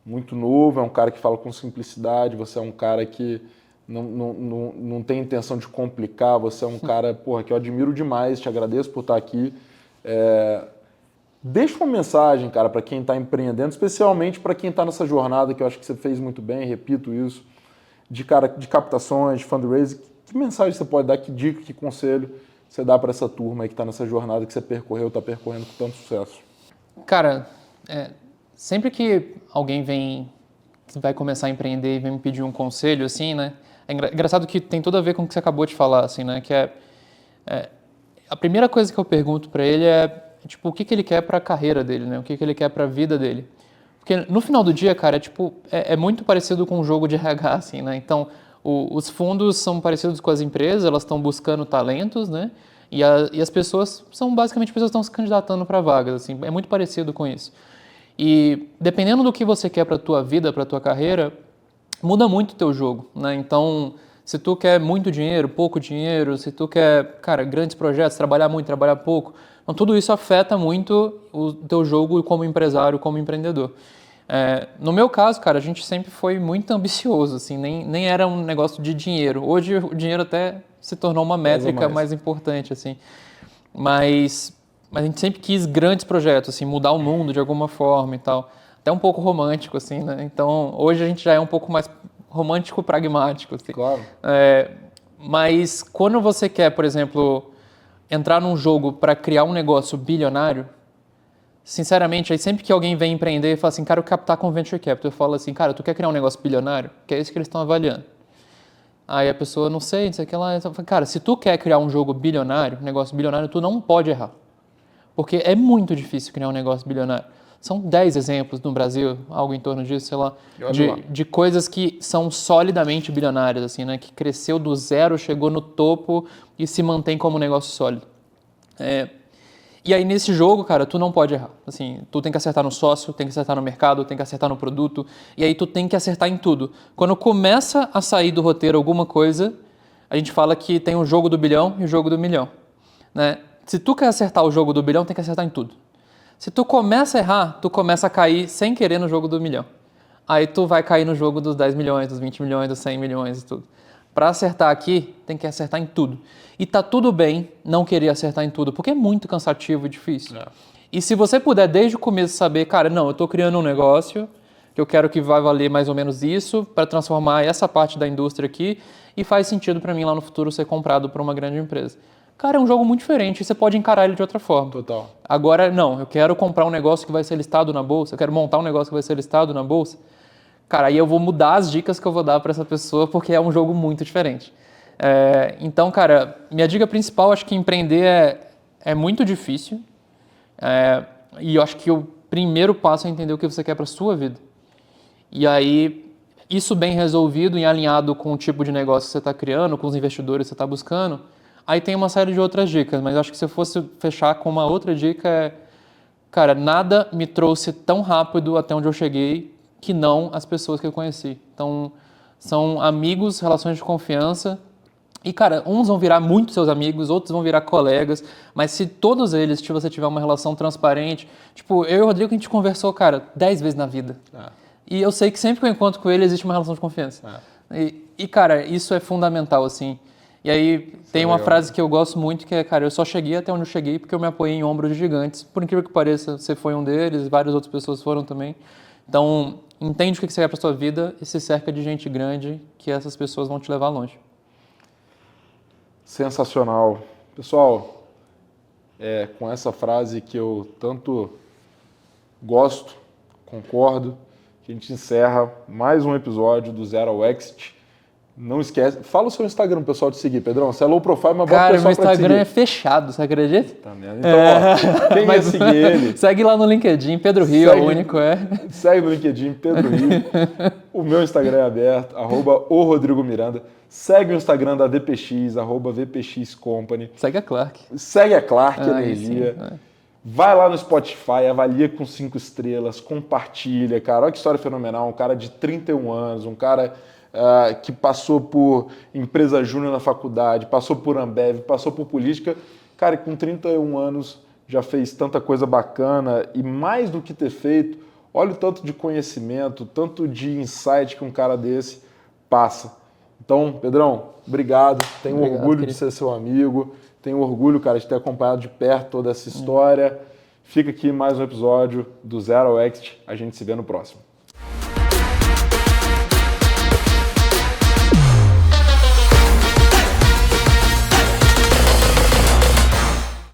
muito novo, é um cara que fala com simplicidade, você é um cara que não tem intenção de complicar. Você é um cara, porra, que eu admiro demais, te agradeço por estar aqui. Deixa uma mensagem, cara, para quem está empreendendo, especialmente para quem está nessa jornada, que eu acho que você fez muito bem, repito isso, de captações, de fundraising. Que mensagem você pode dar, que dica, que conselho você dá para essa turma aí que está nessa jornada que você está percorrendo com tanto sucesso? Cara, sempre que alguém vai começar a empreender e vem me pedir um conselho, assim, né? É engraçado que tem tudo a ver com o que você acabou de falar, assim, né? Que a primeira coisa que eu pergunto para ele tipo, o que ele quer para a carreira dele, né? O que ele quer para a vida dele. Porque no final do dia, cara, é muito parecido com um jogo de RH, assim, né? Então, os fundos são parecidos com as empresas, elas estão buscando talentos, né? E as pessoas são basicamente pessoas que estão se candidatando para vagas, assim, é muito parecido com isso. E dependendo do que você quer para a tua vida, para a tua carreira, muda muito o teu jogo, né? Então, se tu quer muito dinheiro, pouco dinheiro, se tu quer, cara, grandes projetos, trabalhar muito, trabalhar pouco, então tudo isso afeta muito o teu jogo como empresário, como empreendedor. No meu caso, cara, a gente sempre foi muito ambicioso, assim, nem era um negócio de dinheiro. Hoje o dinheiro até se tornou uma métrica mais importante, assim. Mas a gente sempre quis grandes projetos, assim, mudar o mundo de alguma forma e tal. Até um pouco romântico, assim, né? Então, hoje a gente já é um pouco mais romântico pragmático, assim. Claro. Mas quando você quer, por exemplo, entrar num jogo para criar um negócio bilionário, sinceramente, aí sempre que alguém vem empreender e fala assim, cara, eu captar com Venture Capital, eu falo assim, cara, tu quer criar um negócio bilionário? Que é isso que eles estão avaliando. Aí a pessoa, não sei o que lá. Eu falo, cara, se tu quer criar um jogo bilionário, um negócio bilionário, tu não pode errar. Porque é muito difícil criar um negócio bilionário. São 10 exemplos no Brasil, algo em torno disso, sei lá, de coisas que são solidamente bilionárias, assim, né? Que cresceu do zero, chegou no topo e se mantém como um negócio sólido. E aí, nesse jogo, cara, tu não pode errar. Assim, tu tem que acertar no sócio, tem que acertar no mercado, tem que acertar no produto, e aí tu tem que acertar em tudo. Quando começa a sair do roteiro alguma coisa, a gente fala que tem o jogo do bilhão e o jogo do milhão, né? Se tu quer acertar o jogo do bilhão, tem que acertar em tudo. Se tu começa a errar, tu começa a cair sem querer no jogo do milhão. Aí tu vai cair no jogo dos 10 milhões, dos 20 milhões, dos 100 milhões e tudo. Para acertar aqui, tem que acertar em tudo. E tá tudo bem não querer acertar em tudo, porque é muito cansativo e difícil. E se você puder, desde o começo, saber, cara, não, eu tô criando um negócio que eu quero que vai valer mais ou menos isso para transformar essa parte da indústria aqui e faz sentido para mim lá no futuro ser comprado por uma grande empresa. Cara, é um jogo muito diferente e você pode encarar ele de outra forma. Total. Agora, não, eu quero comprar um negócio que vai ser listado na bolsa, eu quero montar um negócio que vai ser listado na bolsa. Cara, aí eu vou mudar as dicas que eu vou dar para essa pessoa porque é um jogo muito diferente. Então, cara, minha dica principal, acho que empreender é muito difícil. E eu acho que o primeiro passo é entender o que você quer para a sua vida. E aí, isso bem resolvido e alinhado com o tipo de negócio que você está criando, com os investidores que você está buscando, aí tem uma série de outras dicas, mas acho que se eu fosse fechar com uma outra dica cara, nada me trouxe tão rápido até onde eu cheguei que não as pessoas que eu conheci. Então, são amigos, relações de confiança. E, cara, uns vão virar muito seus amigos, outros vão virar colegas, mas se todos eles, se você tiver uma relação transparente, tipo, eu e o Rodrigo, a gente conversou, cara, 10 vezes na vida. E eu sei que sempre que eu encontro com ele, existe uma relação de confiança. E, cara, isso é fundamental, assim. E aí, tem uma frase que eu gosto muito, que é, cara, eu só cheguei até onde eu cheguei porque eu me apoiei em ombros de gigantes. Por incrível que pareça, você foi um deles, várias outras pessoas foram também. Então, entende o que você quer para sua vida e se cerca de gente grande, que essas pessoas vão te levar longe. Sensacional. Pessoal, com essa frase que eu tanto gosto, concordo, que a gente encerra mais um episódio do Zero ao Exit. Não esquece, fala o seu Instagram pro pessoal te seguir, Pedrão. Você é low profile, mas bota o pessoal pra te seguir. Cara, meu Instagram é fechado, você acredita? Tá vendo? Então, ó, quem quer seguir ele... Segue lá no LinkedIn, Pedro Rio, é o único, Segue no LinkedIn, Pedro Rio. O meu Instagram é aberto, @oRodrigoMiranda. Segue o Instagram da VPX, @VPXCompany. Segue a Clark. Segue a Clark Energia. Vai lá no Spotify, avalia com 5 estrelas, compartilha, cara. Olha que história fenomenal. Um cara de 31 anos, um cara que passou por empresa júnior na faculdade, passou por Ambev, passou por política. Cara, com 31 anos já fez tanta coisa bacana e mais do que ter feito, olha o tanto de conhecimento, tanto de insight que um cara desse passa. Então, Pedrão, obrigado. Tenho Obrigado, orgulho querido. de ser seu amigo. Tenho orgulho, cara, de ter acompanhado de perto toda essa história. Fica aqui mais um episódio do Zero ao Exit. A gente se vê no próximo.